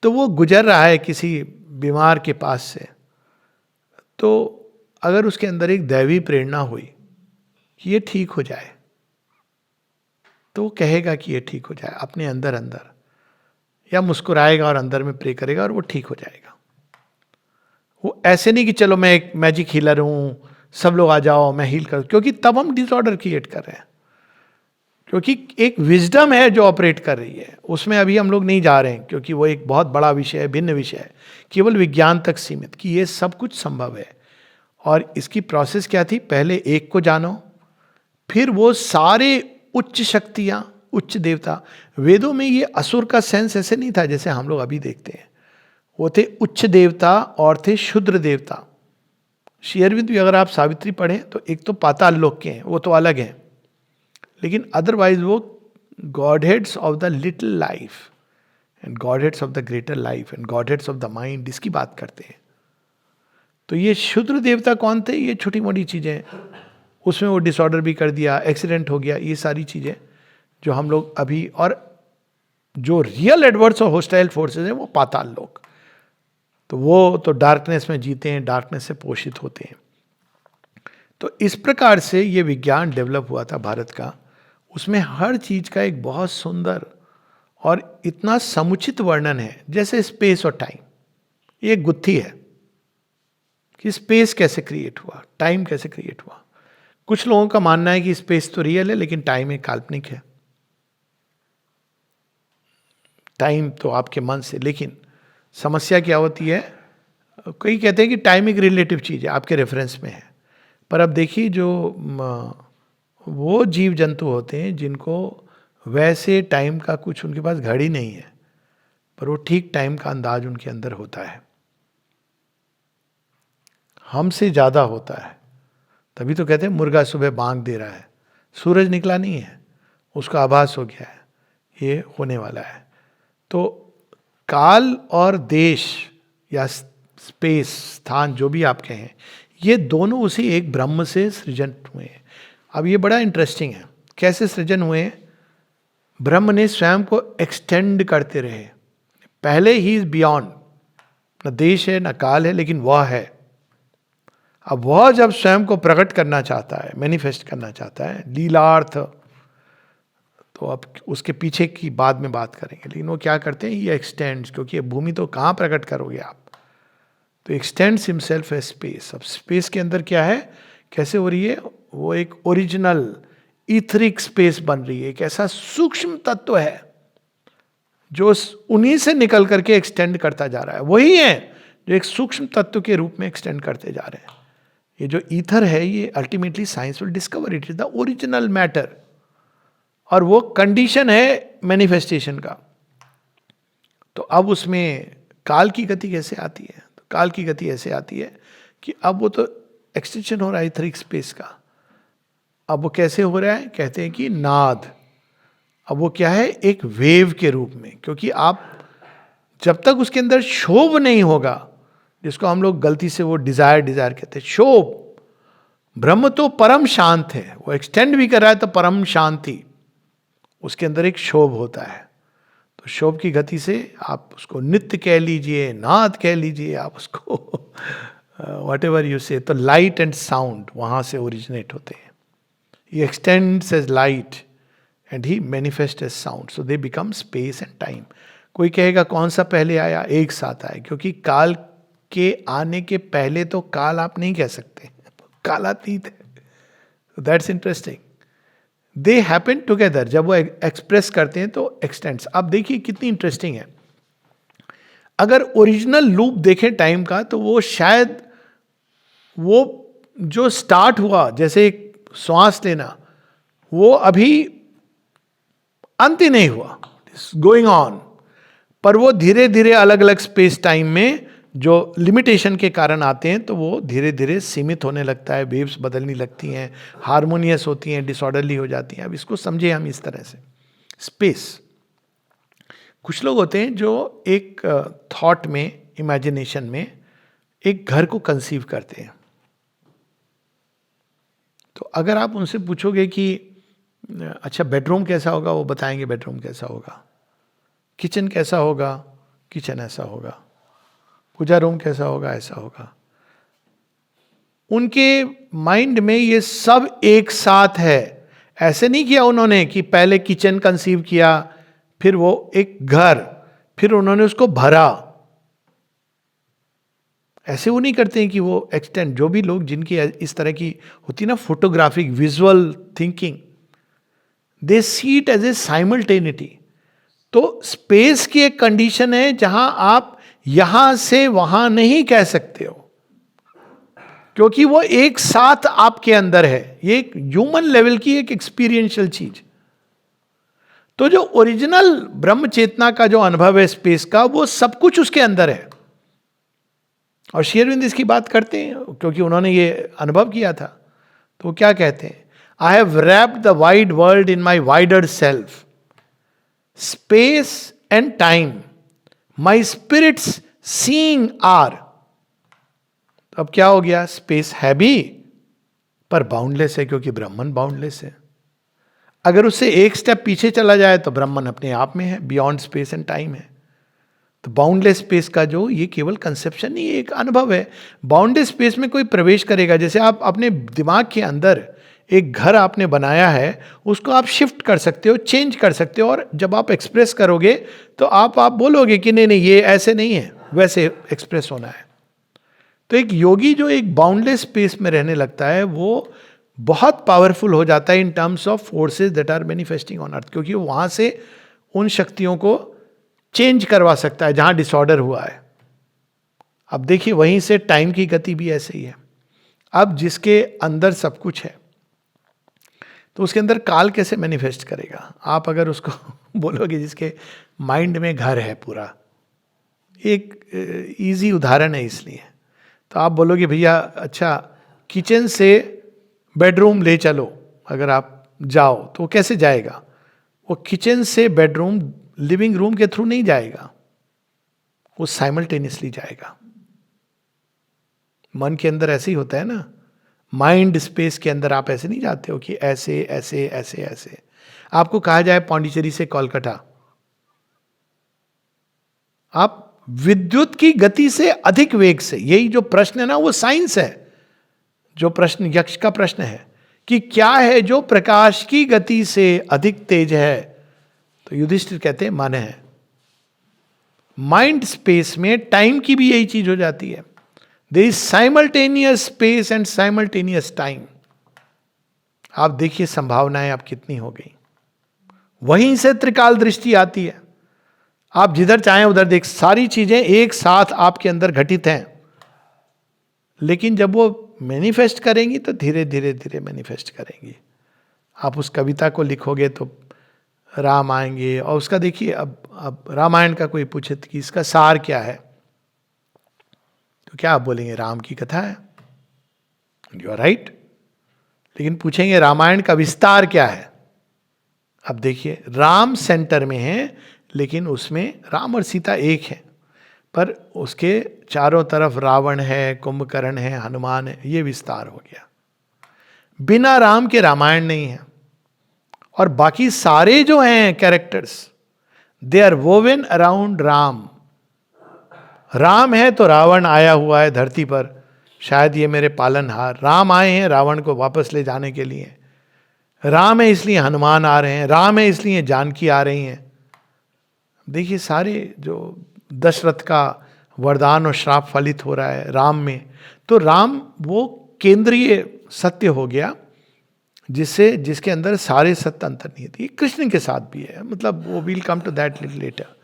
तो वो गुजर रहा है किसी बीमार के पास से, तो अगर उसके अंदर एक दैवी प्रेरणा हुई कि ये ठीक हो जाए, तो वो कहेगा कि ये ठीक हो जाए अपने अंदर अंदर, या मुस्कुराएगा और अंदर में प्रे करेगा और वो ठीक हो जाएगा। वो ऐसे नहीं कि चलो मैं एक मैजिक हीलर हूं, सब लोग आ जाओ मैं हील कर, क्योंकि तब हम डिसऑर्डर क्रिएट कर रहे हैं। क्योंकि एक विजडम है जो ऑपरेट कर रही है, उसमें अभी हम लोग नहीं जा रहे हैं, क्योंकि वो एक बहुत बड़ा विषय है, भिन्न विषय है, केवल विज्ञान तक सीमित कि ये सब कुछ संभव है। और इसकी प्रोसेस क्या थी? पहले एक को जानो, फिर वो सारे उच्च शक्तियां, उच्च देवता। वेदों में ये असुर का सेंस ऐसे नहीं था जैसे हम लोग अभी देखते हैं। वो थे उच्च देवता और थे क्षुद्र देवता। श्री अरविंद भी अगर आप सावित्री पढ़ें तो एक तो पाताल लोक के हैं, वो तो अलग हैं, लेकिन अदरवाइज वो God heads of the little life and God heads of the greater life and God heads of the mind, इसकी बात करते हैं। तो ये क्षुद्र देवता कौन थे? ये छोटी मोटी चीजें, उसमें वो डिसऑर्डर भी कर दिया, एक्सीडेंट हो गया, ये सारी चीजें जो हम लोग अभी, और जो रियल एडवर्स और होस्टाइल फोर्सेस हैं वो पाताल लोक, तो वो तो डार्कनेस में जीते हैं, डार्कनेस से पोषित होते हैं। तो इस प्रकार से ये विज्ञान डेवलप हुआ था भारत का। उसमें हर चीज का एक बहुत सुंदर और इतना समुचित वर्णन है, जैसे स्पेस और टाइम। ये एक गुत्थी है कि स्पेस कैसे क्रिएट हुआ, टाइम कैसे क्रिएट हुआ। कुछ लोगों का मानना है कि स्पेस तो रियल है लेकिन टाइम एक काल्पनिक है। टाइम तो आपके मन से, लेकिन समस्या क्या होती है, कई कहते हैं कि टाइम एक रिलेटिव चीज है, आपके रेफरेंस में है। पर अब देखिए, जो वो जीव जंतु होते हैं जिनको वैसे टाइम का कुछ, उनके पास घड़ी नहीं है, पर वो ठीक टाइम का अंदाज उनके अंदर होता है, हमसे ज्यादा होता है। तभी तो कहते हैं मुर्गा सुबह बांग दे रहा है, सूरज निकला नहीं है, उसका आभास हो गया है ये होने वाला है। तो काल और देश या स्पेस, स्थान, जो भी आप कहें, ये दोनों उसी एक ब्रह्म से सृजन हुए हैं। अब ये बड़ा इंटरेस्टिंग है, कैसे सृजन हुए हैं? ब्रह्म ने स्वयं को एक्सटेंड करते रहे। पहले ही इज बियॉन्ड, न देश है न काल है, लेकिन वह है। अब वह जब स्वयं को प्रकट करना चाहता है, मैनिफेस्ट करना चाहता है, लीलार्थ, तो अब उसके पीछे की बाद में बात करेंगे, लेकिन वो क्या करते हैं, ये एक्सटेंड्स, क्योंकि ये भूमि तो कहाँ प्रकट करोगे आप, तो एक्सटेंड्स हिमसेल्फ ए स्पेस। अब स्पेस के अंदर क्या है, कैसे हो रही है? वो एक ओरिजिनल ईथरिक स्पेस बन रही है, एक ऐसा सूक्ष्म तत्व है जो उन्हीं से निकल करके एक्सटेंड करता जा रहा है। वही है जो एक सूक्ष्म तत्व के रूप में एक्सटेंड करते जा रहे हैं। ये जो ईथर है, ये ultimately science will discover it is the original matter, और वो कंडीशन है मैनिफेस्टेशन का। तो अब उसमें काल की गति कैसे आती है? तो काल की गति ऐसे आती है कि अब वो तो एक्सटेंशन हो रहा है इथरिक स्पेस का। अब वो कैसे हो रहा है? कहते हैं कि नाद। अब वो क्या है? एक वेव के रूप में, क्योंकि आप जब तक उसके अंदर क्षोभ नहीं होगा, जिसको हम लोग गलती से वो डिजायर कहते हैं, क्षोभ। ब्रह्म तो परम शांत है, वो एक्सटेंड भी कर रहा है तो परम शांति, उसके अंदर एक क्षोभ होता है। तो क्षोभ की गति से आप उसको नित्य कह लीजिए, नाद कह लीजिए, आप उसको वट एवर यू से, तो लाइट एंड साउंड वहां से ओरिजिनेट होते हैं। He extends as light and he manifest as sound, so they become space and time. कोई कहेगा कौन सा पहले आया? एक साथ आया, क्योंकि काल के आने के पहले तो काल आप नहीं कह सकते, कालातीत है। That's interesting. They happen together, जब वो एक्सप्रेस करते हैं तो एक्सटेंड्स। अब देखिए कितनी इंटरेस्टिंग है। अगर ओरिजिनल लूप देखें टाइम का, तो वो शायद वो जो स्टार्ट हुआ, जैसे एक श्वास लेना, वो अभी अंत ही नहीं हुआ, गोइंग ऑन, पर वो धीरे धीरे अलग अलग स्पेस टाइम में जो लिमिटेशन के कारण आते हैं, तो वो धीरे धीरे सीमित होने लगता है, वेव्स बदलने लगती हैं, हार्मोनियस होती हैं, डिसऑर्डरली हो जाती हैं। अब इसको समझे हम इस तरह से। स्पेस, कुछ लोग होते हैं जो एक थॉट में, इमेजिनेशन में एक घर को कंसीव करते हैं। तो अगर आप उनसे पूछोगे कि अच्छा बेडरूम कैसा होगा, वो बताएंगे बेडरूम कैसा होगा, किचन कैसा होगा, किचन ऐसा होगा, पूजा रूम कैसा होगा, ऐसा होगा। उनके माइंड में ये सब एक साथ है। ऐसे नहीं किया उन्होंने कि पहले किचन कंसीव किया, फिर वो एक घर, फिर उन्होंने उसको भरा। ऐसे वो नहीं करते हैं कि वो एक्सटेंड, जो भी लोग जिनकी इस तरह की होती ना photographic visual thinking, they see it as a simultaneity. तो स्पेस की एक कंडीशन है जहां आप यहां से वहां नहीं कह सकते हो, क्योंकि वो एक साथ आपके अंदर है। ये एक ह्यूमन लेवल की एक एक्सपीरियंशियल चीज। तो जो ओरिजिनल ब्रह्म चेतना का जो अनुभव है स्पेस का, वो सब कुछ उसके अंदर है। और श्री अरविंद इसकी बात करते हैं क्योंकि उन्होंने ये अनुभव किया था। तो वो क्या कहते हैं? I have wrapped the wide world in my wider self, space and time my spirits seeing are. अब क्या हो गया? स्पेस है भी पर बाउंडलेस है, क्योंकि ब्रह्मन बाउंडलेस है। अगर उससे एक स्टेप पीछे चला जाए तो ब्रह्मन अपने आप में है, बियॉन्ड स्पेस एंड टाइम है। तो बाउंडलेस स्पेस का जो ये केवल कंसेप्शन नहीं, एक अनुभव है। बाउंडलेस स्पेस में कोई प्रवेश करेगा, जैसे आप अपने दिमाग के अंदर एक घर आपने बनाया है, उसको आप शिफ्ट कर सकते हो, चेंज कर सकते हो, और जब आप एक्सप्रेस करोगे तो आप बोलोगे कि नहीं नहीं ये ऐसे नहीं है, वैसे एक्सप्रेस होना है। तो एक योगी जो एक बाउंडलेस स्पेस में रहने लगता है, वो बहुत पावरफुल हो जाता है in terms of forces that are manifesting on earth, क्योंकि वो वहां से उन शक्तियों को चेंज करवा सकता है जहां डिसऑर्डर हुआ है। अब देखिए, वहीं से टाइम की गति भी ऐसे ही है। अब जिसके अंदर सब कुछ है, तो उसके अंदर काल कैसे मैनिफेस्ट करेगा? आप अगर उसको बोलोगे जिसके माइंड में घर है पूरा, एक इजी उदाहरण है इसलिए, तो आप बोलोगे भैया अच्छा किचन से बेडरूम ले चलो, अगर आप जाओ तो वो कैसे जाएगा? वो किचन से बेडरूम लिविंग रूम के थ्रू नहीं जाएगा, वो साइमल्टेनियसली जाएगा। मन के अंदर ऐसे ही होता है ना, माइंड स्पेस के अंदर आप ऐसे नहीं जाते हो कि ऐसे ऐसे ऐसे ऐसे। आपको कहा जाए पौंडीचेरी से कोलकाता, आप विद्युत की गति से अधिक वेग से, यही जो प्रश्न है ना वो साइंस है। जो प्रश्न यक्ष का प्रश्न है कि क्या है जो प्रकाश की गति से अधिक तेज है, तो युधिष्ठिर कहते हैं मन है। माइंड स्पेस में टाइम की भी यही चीज हो जाती है। There is simultaneous space and simultaneous time. आप देखिए संभावनाएं आप कितनी हो गई। वहीं से त्रिकाल दृष्टि आती है। आप जिधर चाहें उधर देख, सारी चीजें एक साथ आपके अंदर घटित हैं। लेकिन जब वो मैनिफेस्ट करेंगी तो धीरे धीरे धीरे मैनिफेस्ट करेंगी। आप उस कविता को लिखोगे तो राम आएंगे, और उसका देखिए, अब रामायण का कोई पूछे कि इसका सार क्या है, तो क्या आप बोलेंगे? राम की कथा है। You are right. लेकिन पूछेंगे रामायण का विस्तार क्या है? अब देखिए, राम सेंटर में है, लेकिन उसमें राम और सीता एक है, पर उसके चारों तरफ रावण है, कुंभकर्ण है, हनुमान है। ये विस्तार हो गया। बिना राम के रामायण नहीं है। और बाकी सारे जो हैं characters, they are woven around Ram. Ram है तो रावण आया हुआ है धरती पर, शायद ये मेरे पालनहार। राम आए हैं रावण को वापस ले जाने के लिए। राम है इसलिए हनुमान आ रहे हैं, राम है इसलिए जानकी आ रही हैं। देखिए सारे जो दशरथ का वरदान और श्राप फलित हो रहा है राम में, तो राम वो केंद्रीय सत्य हो गया जिसके अंदर सारे सत्य अंतर्निहित है। कृष्ण के साथ भी है, मतलब वो will come to that little letter.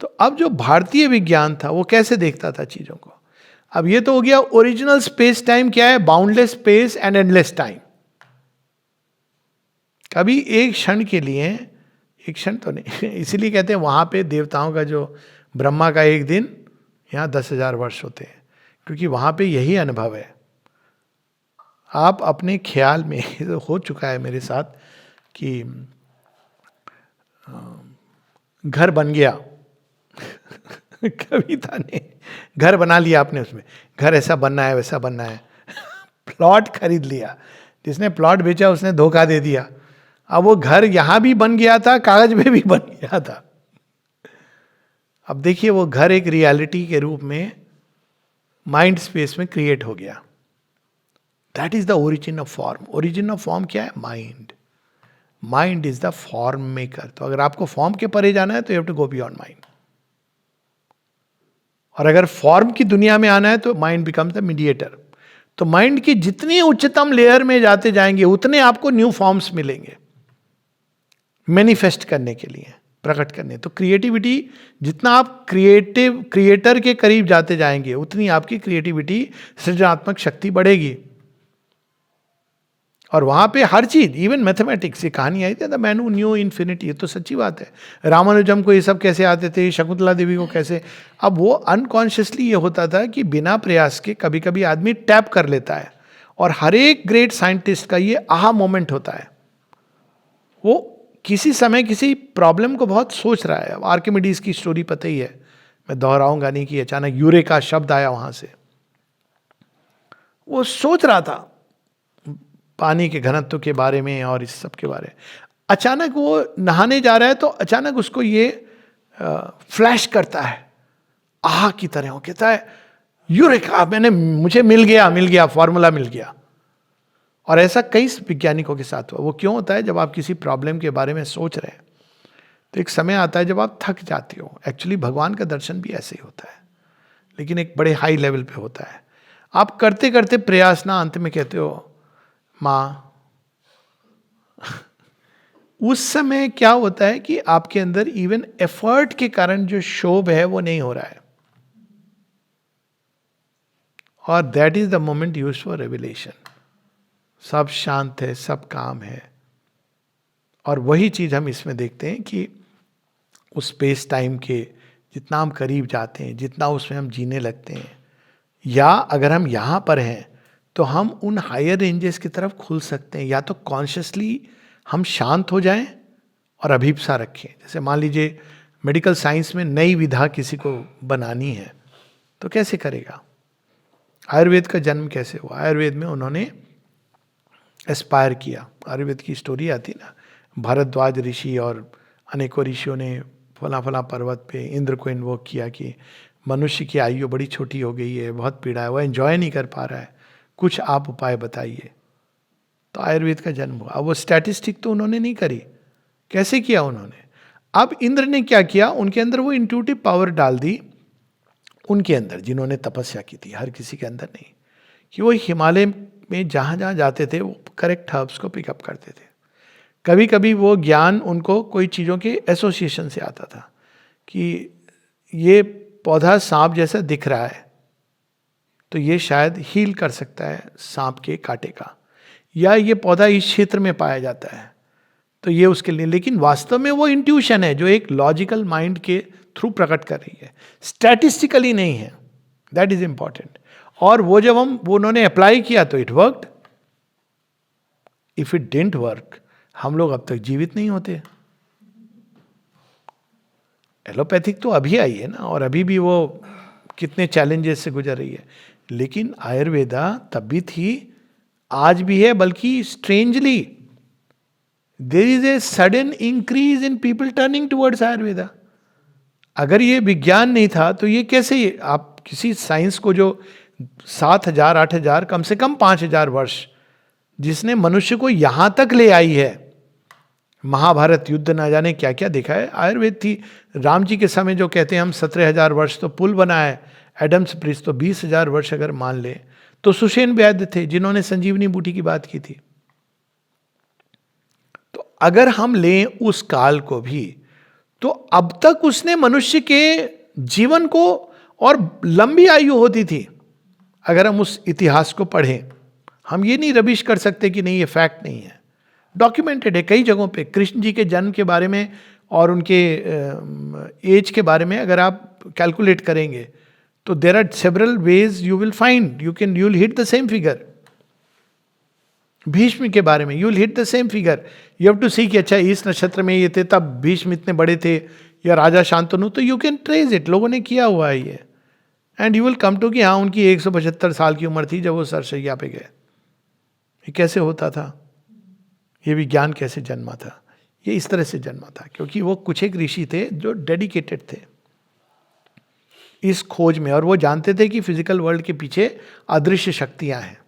तो अब जो भारतीय विज्ञान था वो कैसे देखता था चीजों को? अब ये तो हो गया ओरिजिनल स्पेस टाइम क्या है, boundless space and endless time. कभी एक क्षण के लिए, एक क्षण तो नहीं इसीलिए कहते हैं वहां पे देवताओं का जो ब्रह्मा का एक दिन, यहाँ 10,000 वर्ष होते हैं, क्योंकि वहां पे यही अनुभव है। आप अपने ख्याल में हो चुका है मेरे साथ कि घर बन गया कविता ने घर बना लिया आपने, उसमें घर ऐसा बनना है वैसा बनना है प्लॉट खरीद लिया, जिसने प्लॉट बेचा उसने धोखा दे दिया। अब वो घर यहां भी बन गया था, कागज में भी बन गया था। अब देखिए वो घर एक रियलिटी के रूप में माइंड स्पेस में क्रिएट हो गया. That is the origin of form. Origin of form क्या है? Mind. Mind is the form maker. तो अगर आपको फॉर्म के परे जाना है तो you have to go beyond mind. और अगर फॉर्म की दुनिया में आना है तो माइंड बिकम्स द मीडिएटर. तो माइंड की जितनी उच्चतम लेयर में जाते जाएंगे उतने आपको न्यू फॉर्म्स मिलेंगे मैनिफेस्ट करने के लिए, प्रकट करने. तो क्रिएटिविटी, जितना आप क्रिएटर के करीब जाते जाएंगे उतनी आपकी क्रिएटिविटी, सृजनात्मक शक्ति बढ़ेगी. और वहां पे हर चीज, इवन मैथमेटिक्स, ये कहानी आई थी the man who new infinity, ये तो सच्ची बात है. रामानुजम को ये सब कैसे आते थे, शकुंतला देवी को कैसे. अब वो अनकॉन्शियसली ये होता था कि बिना प्रयास के कभी कभी आदमी टैप कर लेता है. और हर एक ग्रेट साइंटिस्ट का ये आहा मोमेंट होता है. वो किसी समय किसी प्रॉब्लम को बहुत सोच रहा है. आर्किमिडीज की स्टोरी पता ही है, मैं दोहराऊंगा नहीं, कि अचानक यूरेका शब्द आया वहां से. वो सोच रहा था पानी के घनत्व के बारे में और इस सब के बारे में. अचानक वो नहाने जा रहा है तो अचानक उसको ये फ्लैश करता है आहा की तरह. वो कहता है यूरेका, मुझे मिल गया फॉर्मूला मिल गया. और ऐसा कई वैज्ञानिकों के साथ हुआ. वो क्यों होता है? जब आप किसी प्रॉब्लम के बारे में सोच रहे हैं तो एक समय आता है जब आप थक जाते हो. एक्चुअली भगवान का दर्शन भी ऐसे ही होता है, लेकिन एक बड़े हाई लेवल पे होता है. आप करते करते प्रयास ना, अंत में कहते हो माँ. उस समय क्या होता है कि आपके अंदर इवन एफर्ट के कारण जो शोभ है वो नहीं हो रहा है. और that is the moment used for revelation. सब शांत है, सब काम है. और वही चीज हम इसमें देखते हैं कि उस स्पेस टाइम के जितना हम करीब जाते हैं, जितना उसमें हम जीने लगते हैं, या अगर हम यहाँ पर हैं तो हम उन हायर रेंजेस की तरफ खुल सकते हैं. या तो कॉन्शियसली हम शांत हो जाएं और अभिप्सा रखें. जैसे मान लीजिए मेडिकल साइंस में नई विधा किसी को बनानी है तो कैसे करेगा? आयुर्वेद का जन्म कैसे हुआ? आयुर्वेद में उन्होंने एस्पायर किया. आयुर्वेद की स्टोरी आती ना, भारद्वाज ऋषि और अनेकों ऋषियों ने फला फला पर्वत पे इंद्र को इन्वोक किया कि मनुष्य की आयु बड़ी छोटी हो गई है, बहुत पीड़ा है, वो एंजॉय नहीं कर पा रहा है, कुछ आप उपाय बताइए. तो आयुर्वेद का जन्म हुआ. अब वो स्टैटिस्टिक तो उन्होंने नहीं करी. कैसे किया उन्होंने? अब इंद्र ने क्या किया, उनके अंदर वो इंट्यूटिव पावर डाल दी, उनके अंदर जिन्होंने तपस्या की थी, हर किसी के अंदर नहीं, कि वो हिमालय में जहाँ जहाँ जाते थे वो करेक्ट हर्ब्स को पिकअप करते थे. कभी कभी वो ज्ञान उनको कोई चीज़ों के एसोसिएशन से आता था कि ये पौधा सांप जैसा दिख रहा है तो ये शायद हील कर सकता है सांप के कांटे का, या ये पौधा इस क्षेत्र में पाया जाता है तो ये उसके लिए. लेकिन वास्तव में वो इंट्यूशन है जो एक लॉजिकल माइंड के थ्रू प्रकट कर रही है, स्टैटिस्टिकली नहीं है. That is important. और वो जब वो उन्होंने अप्लाई किया तो it worked. If it didn't work, हम लोग अब तक जीवित नहीं होते. एलोपैथिक तो अभी आई है ना, और अभी भी वो कितने चैलेंजेस से गुजर रही है. लेकिन आयुर्वेदा तब भी थी, आज भी है. बल्कि strangely there is a sudden increase in people turning towards Ayurveda. अगर ये विज्ञान नहीं था तो ये कैसे, आप किसी साइंस को जो 7,000 8,000 कम से कम 5,000 वर्ष जिसने मनुष्य को यहां तक ले आई है, महाभारत युद्ध ना जाने क्या क्या देखा है, आयुर्वेद थी. राम जी के समय जो कहते हैं हम 17,000 वर्ष तो पुल बना है, एडम्स ब्रिज तो 20,000 वर्ष अगर मान ले तो सुषेण वैद्य थे जिन्होंने संजीवनी बूटी की बात की थी. तो अगर हम लें उस काल को भी, तो अब तक उसने मनुष्य के जीवन को, और लंबी आयु होती थी. अगर हम उस इतिहास को पढ़ें, हम ये नहीं रबिश कर सकते कि नहीं ये फैक्ट नहीं है, डॉक्यूमेंटेड है कई जगहों पे. कृष्ण जी के जन्म के बारे में और उनके एज के बारे में अगर आप कैलकुलेट करेंगे तो there are several ways you will find, you will hit the same figure. Bhishma के बारे में you will hit the same figure. You have to see कि अच्छा इस नक्षत्र में ये थे तब भीष्म इतने बड़े थे, या राजा शांतनु, तो यू कैन ट्रेस इट, लोगों ने किया हुआ है ये. And you will come to कि हाँ उनकी 175 साल की उम्र थी जब वो सरसैया पे गए. ये कैसे होता था? ये विज्ञान कैसे जन्मा था? ये इस तरह से जन्मा था क्योंकि वो कुछ एक ऋषि थे जो डेडिकेटेड थे. इस खोज में। और वो जानते थे कि फिजिकल वर्ल्ड के पीछे अदृश्य शक्तियां हैं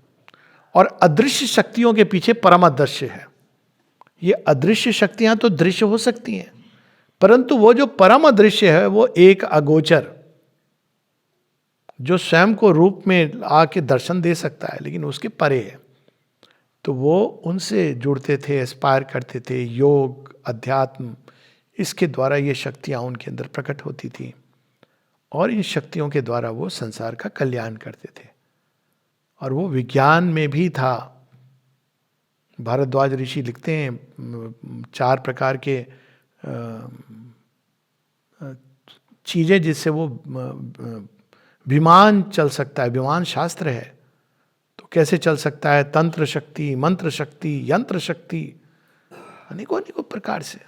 और अदृश्य शक्तियों के पीछे परम अदृश्य है। ये अदृश्य शक्तियां तो दृश्य हो सकती हैं, परंतु वो जो परम अदृश्य है वो एक अगोचर, जो स्वयं को रूप में आके दर्शन दे सकता है लेकिन उसके परे है। तो वो उनसे जुड़ते थे, एस्पायर करते थे। योग, अध्यात्म, इसके द्वारा ये शक्तियां उनके अंदर प्रकट होती थी और इन शक्तियों के द्वारा वो संसार का कल्याण करते थे। और वो विज्ञान में भी था। भारद्वाज ऋषि लिखते हैं 4 प्रकार के चीजें जिससे वो विमान चल सकता है। विमान शास्त्र है तो कैसे चल सकता है? तंत्र शक्ति, मंत्र शक्ति, यंत्र शक्ति, अनेकों अनेकों प्रकार से।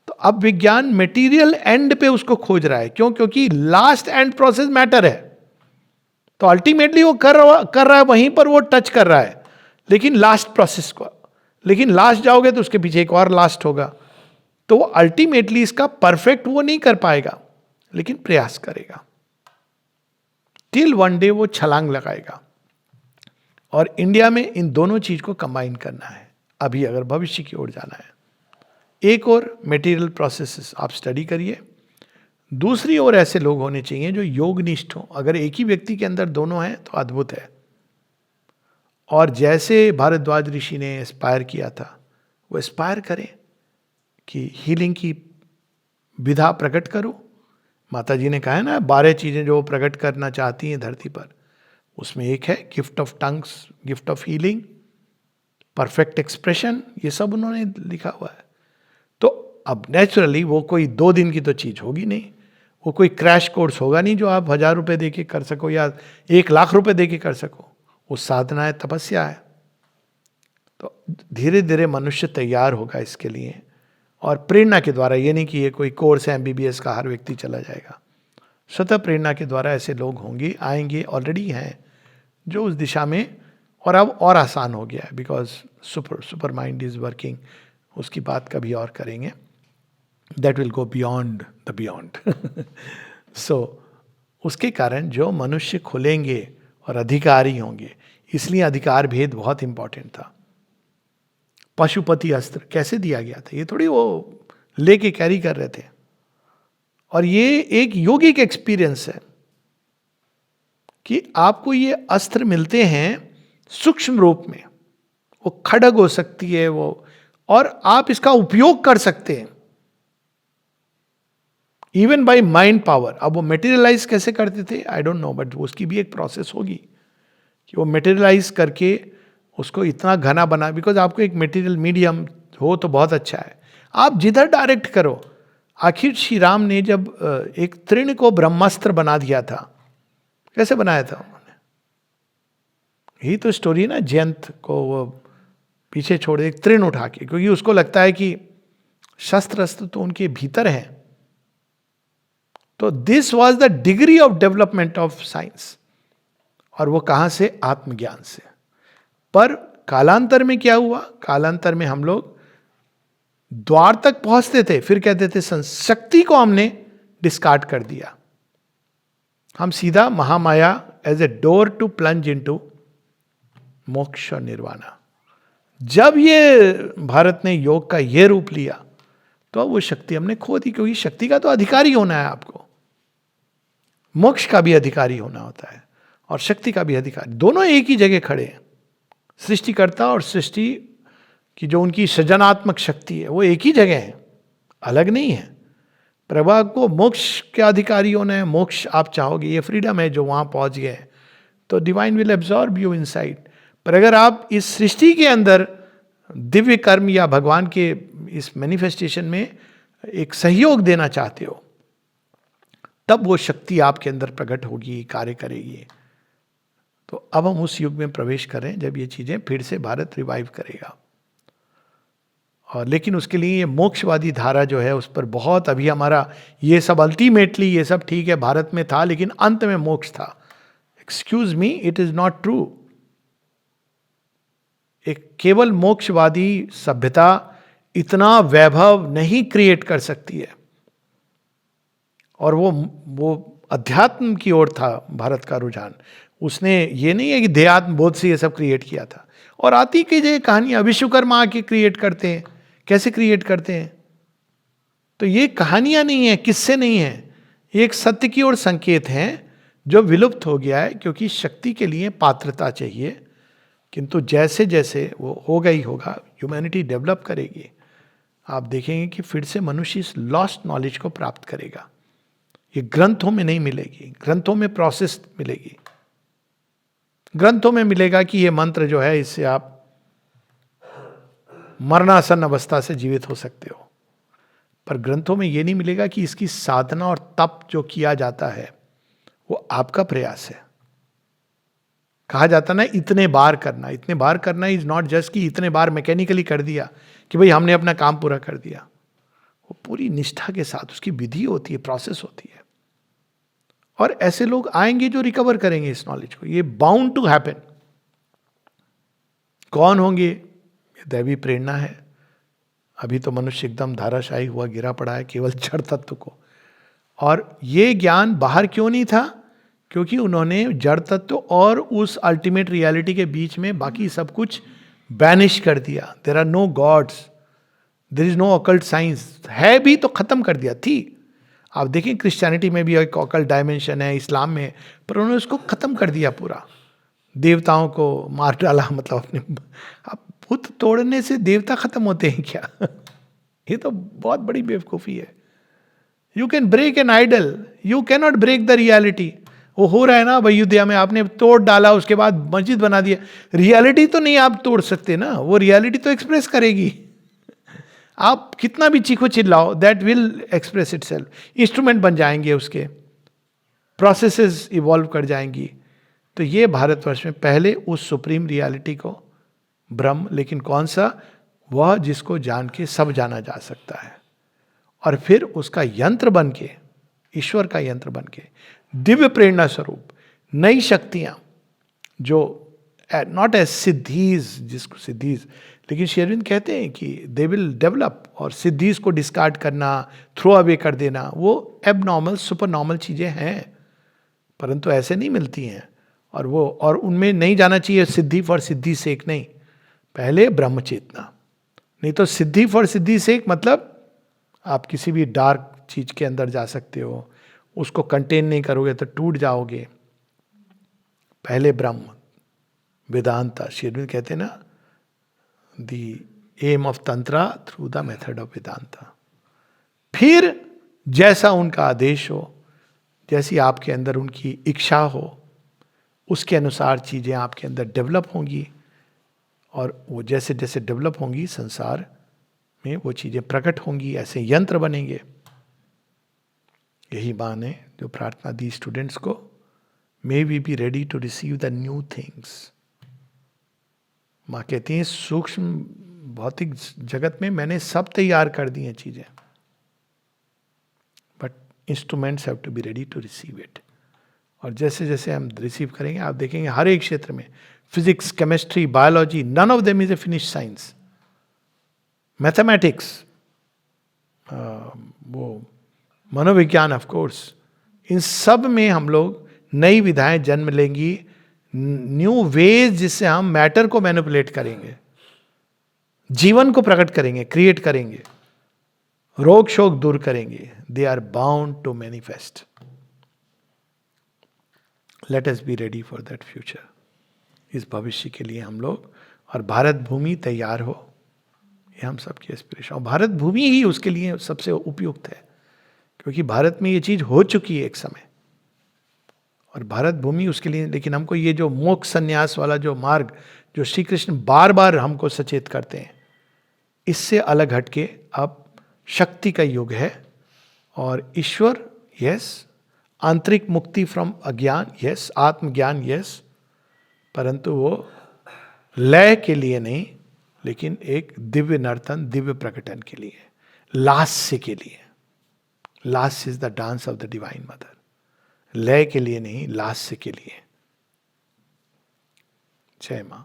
तो अब विज्ञान मटेरियल एंड पे उसको खोज रहा है। क्यों? क्योंकि लास्ट एंड प्रोसेस मैटर है। तो अल्टीमेटली वो कर रहा है, वहीं पर वो टच कर रहा है, लेकिन लास्ट प्रोसेस को। लेकिन लास्ट जाओगे तो उसके पीछे एक और लास्ट होगा। तो वो अल्टीमेटली इसका परफेक्ट वो नहीं कर पाएगा, लेकिन प्रयास करेगा। टिल वन डे वो छलांग लगाएगा। और इंडिया में इन दोनों चीज को कंबाइन करना है अभी, अगर भविष्य की ओर जाना है। एक और मटेरियल प्रोसेसेस आप स्टडी करिए, दूसरी ओर ऐसे लोग होने चाहिए जो योगनिष्ठ हों। अगर एक ही व्यक्ति के अंदर दोनों हैं तो अद्भुत है। और जैसे भारद्वाज ऋषि ने एस्पायर किया था, वो एस्पायर करें कि हीलिंग की विधा प्रकट करो। माता जी ने कहा है ना 12 चीजें जो प्रकट करना चाहती हैं धरती पर, उसमें एक है gift of tongues, gift of healing, perfect expression, ये सब उन्होंने लिखा हुआ है। तो अब नेचुरली वो कोई 2 दिन की तो चीज होगी नहीं, वो कोई क्रैश कोर्स होगा नहीं जो आप 1000 रुपए दे के कर सको या 1 लाख रुपए दे के कर सको। वो साधना है, तपस्या है। तो धीरे धीरे मनुष्य तैयार होगा इसके लिए, और प्रेरणा के द्वारा। ये नहीं कि ये कोई कोर्स है MBBS का हर व्यक्ति चला जाएगा। स्वतः प्रेरणा के द्वारा ऐसे लोग होंगे, आएंगे, ऑलरेडी हैं जो उस दिशा में। और अब और आसान हो गया है because super mind is working. उसकी बात कभी और करेंगे। That will go beyond the beyond. So उसके कारण जो मनुष्य खुलेंगे और अधिकारी होंगे, इसलिए अधिकार भेद बहुत इंपॉर्टेंट था। पशुपति अस्त्र कैसे दिया गया था? ये थोड़ी वो लेके कैरी कर रहे थे। और ये एक योगिक एक्सपीरियंस है कि आपको ये अस्त्र मिलते हैं सूक्ष्म रूप में। वो खड्ग हो सकती है वो, और आप इसका उपयोग कर सकते हैं इवन बाय माइंड पावर। अब वो मेटेरियलाइज कैसे करते थे आई डोंट नो, बट उसकी भी एक प्रोसेस होगी कि वो मेटेरियलाइज करके उसको इतना घना बना। बिकॉज आपको एक मेटेरियल मीडियम हो तो बहुत अच्छा है, आप जिधर डायरेक्ट करो। आखिर श्री राम ने जब एक तृण को ब्रह्मास्त्र बना दिया था, कैसे बनाया था उन्होंने? यही तो स्टोरी ना, जयंत को वो पीछे छोड़ दे एक तृण उठा के, क्योंकि उसको लगता है कि शस्त्र अस्त्र तो उनके भीतर है। तो this was the degree of development of science. और वो कहां से? आत्मज्ञान से। पर कालांतर में क्या हुआ? कालांतर में हम लोग द्वार तक पहुंचते थे, फिर कहते थे शक्ति को हमने डिस्कार्ड कर दिया। हम सीधा Mahamaya as a door to plunge into moksha और निर्वाणा। जब ये भारत ने योग का ये रूप लिया तो अब वो शक्ति हमने खो दी, क्योंकि शक्ति का तो अधिकारी होना है आपको, मोक्ष का भी अधिकारी होना होता है और शक्ति का भी अधिकारी। दोनों एक ही जगह खड़े हैं। सृष्टिकर्ता और सृष्टि की जो उनकी सृजनात्मक शक्ति है वो एक ही जगह है, अलग नहीं है। प्रभा को मोक्ष के अधिकारी होना है, मोक्ष आप चाहोगे, ये फ्रीडम है जो वहां पहुंच गए, तो divine will absorb you inside. पर अगर आप इस सृष्टि के अंदर दिव्य कर्म या भगवान के इस मैनिफेस्टेशन में एक सहयोग देना चाहते हो, तब वो शक्ति आपके अंदर प्रकट होगी, कार्य करेगी। तो अब हम उस युग में प्रवेश करें जब ये चीजें फिर से भारत रिवाइव करेगा। और लेकिन उसके लिए ये मोक्षवादी धारा जो है उस पर बहुत, अभी हमारा ये सब अल्टीमेटली ये सब ठीक है भारत में था, लेकिन अंत में मोक्ष था। Excuse me, it is not true. एक केवल मोक्षवादी सभ्यता इतना वैभव नहीं क्रिएट कर सकती है। और वो अध्यात्म की ओर था भारत का रुझान। उसने ये नहीं है कि देहात्म बोध से ये सब क्रिएट किया था। और आती की जो कहानियां विश्वकर्मा आके क्रिएट करते हैं, कैसे क्रिएट करते हैं, तो ये कहानियां नहीं है, किस्से नहीं है, ये एक सत्य की ओर संकेत हैं जो विलुप्त हो गया है, क्योंकि शक्ति के लिए पात्रता चाहिए। किंतु जैसे जैसे वो होगा ही होगा, ह्यूमैनिटी डेवलप करेगी, आप देखेंगे कि फिर से मनुष्य इस लॉस्ट नॉलेज को प्राप्त करेगा। ये ग्रंथों में नहीं मिलेगी, ग्रंथों में प्रोसेस मिलेगी। ग्रंथों में मिलेगा कि ये मंत्र जो है इससे आप मरणासन अवस्था से जीवित हो सकते हो, पर ग्रंथों में ये नहीं मिलेगा कि इसकी साधना और तप जो किया जाता है वो आपका प्रयास है। कहा जाता ना इतने बार करना, इतने बार करना इज नॉट जस्ट कि इतने बार मैकेनिकली कर दिया कि भाई हमने अपना काम पूरा कर दिया। वो पूरी निष्ठा के साथ उसकी विधि होती है, प्रोसेस होती है। और ऐसे लोग आएंगे जो रिकवर करेंगे इस नॉलेज को, ये बाउंड टू हैपन। कौन होंगे? ये दैवी प्रेरणा है। अभी तो मनुष्य एकदम धाराशाही हुआ गिरा पड़ा है केवल जड़ तत्व को। और ये ज्ञान बाहर क्यों नहीं था? क्योंकि उन्होंने जड़ तत्व और उस अल्टीमेट रियलिटी के बीच में बाकी सब कुछ बैनिश कर दिया। There are no gods, there is no occult science, है भी तो खत्म कर दिया थी। आप देखें क्रिश्चियनिटी में भी एक ऑकल्ट डायमेंशन है, इस्लाम में, पर उन्होंने उसको खत्म कर दिया पूरा। देवताओं को मार डाला, मतलब अपने। अब बुत तोड़ने से देवता खत्म होते हैं क्या? ये तो बहुत बड़ी बेवकूफ़ी है। You can break an idol, you cannot break the reality. वो हो रहा है ना अयोध्या में, आपने तोड़ डाला, उसके बाद मस्जिद बना दिया। रियलिटी तो नहीं आप तोड़ सकते ना, वो रियलिटी तो एक्सप्रेस करेगी। आप कितना भी चीखो चिल्लाओ, that will express itself. Instrument बन जाएंगे उसके, प्रोसेसेस इवॉल्व कर जाएंगी। तो ये भारतवर्ष में पहले उस सुप्रीम रियलिटी को, ब्रह्म, लेकिन कौन सा? वह जिसको जान के सब जाना जा सकता है, और फिर उसका यंत्र बन के, ईश्वर का यंत्र बन के, दिव्य प्रेरणा स्वरूप नई शक्तियां जो नॉट एज सिद्धीज, जिसको सिद्धीज, लेकिन श्री अरविंद कहते हैं कि दे विल डेवलप। और सिद्धीज को डिस्कार्ड करना, थ्रो अवे कर देना, वो एबनॉर्मल सुपर नॉर्मल चीजें हैं, परंतु ऐसे नहीं मिलती हैं। और उनमें नहीं जाना चाहिए सिद्धि फॉर सिद्धि सेक, नहीं, पहले ब्रह्म चेतना। नहीं तो सिद्धि फॉर सिद्धि सेक मतलब आप किसी भी डार्क चीज के अंदर जा सकते हो, उसको कंटेन नहीं करोगे तो टूट जाओगे। पहले ब्रह्म, वेदांता, श्री अरविंद कहते हैं ना, the aim of tantra through the method of Vedanta. फिर जैसा उनका आदेश हो, जैसी आपके अंदर उनकी इच्छा हो, उसके अनुसार चीजें आपके अंदर डेवलप होंगी, और वो जैसे जैसे डेवलप होंगी संसार में वो चीजें प्रकट होंगी, ऐसे यंत्र बनेंगे। यही मां ने जो प्रार्थना दी स्टूडेंट्स को, may we be ready to receive the new things. माँ कहती हैं सूक्ष्म भौतिक जगत में मैंने सब तैयार कर दी हैं चीजें, but instruments have to be ready to receive it. और जैसे जैसे हम रिसीव करेंगे, आप देखेंगे हर एक क्षेत्र में, physics, chemistry, biology, none of them is a finish science. Mathematics, वो मनोविज्ञान, ऑफ कोर्स, इन सब में हम लोग नई विधाएं जन्म लेंगी, न्यू वेज जिससे हम मैटर को मैनिपुलेट करेंगे, जीवन को प्रकट करेंगे, क्रिएट करेंगे, रोग शोक दूर करेंगे। They are bound to manifest. Let us be ready for that future. इस भविष्य के लिए हम लोग, और भारत भूमि तैयार हो, ये हम सबकी एस्पिरेशन। और भारत भूमि ही उसके लिए सबसे उपयुक्त है, क्योंकि भारत में ये चीज हो चुकी है एक समय, और भारत भूमि उसके लिए। लेकिन हमको ये जो मोक्ष संन्यास वाला जो मार्ग जो श्री कृष्ण बार बार हमको सचेत करते हैं, इससे अलग हटके अब शक्ति का युग है। और ईश्वर, यस, आंतरिक मुक्ति फ्रॉम अज्ञान, यस, आत्मज्ञान, यस, परंतु वो लय के लिए नहीं, लेकिन एक दिव्य नर्तन, दिव्य प्रकटन के लिए, लास्य के लिए। Lasya is the dance of the divine mother. लय के लिए नहीं, लास्य के लिए। जय मां।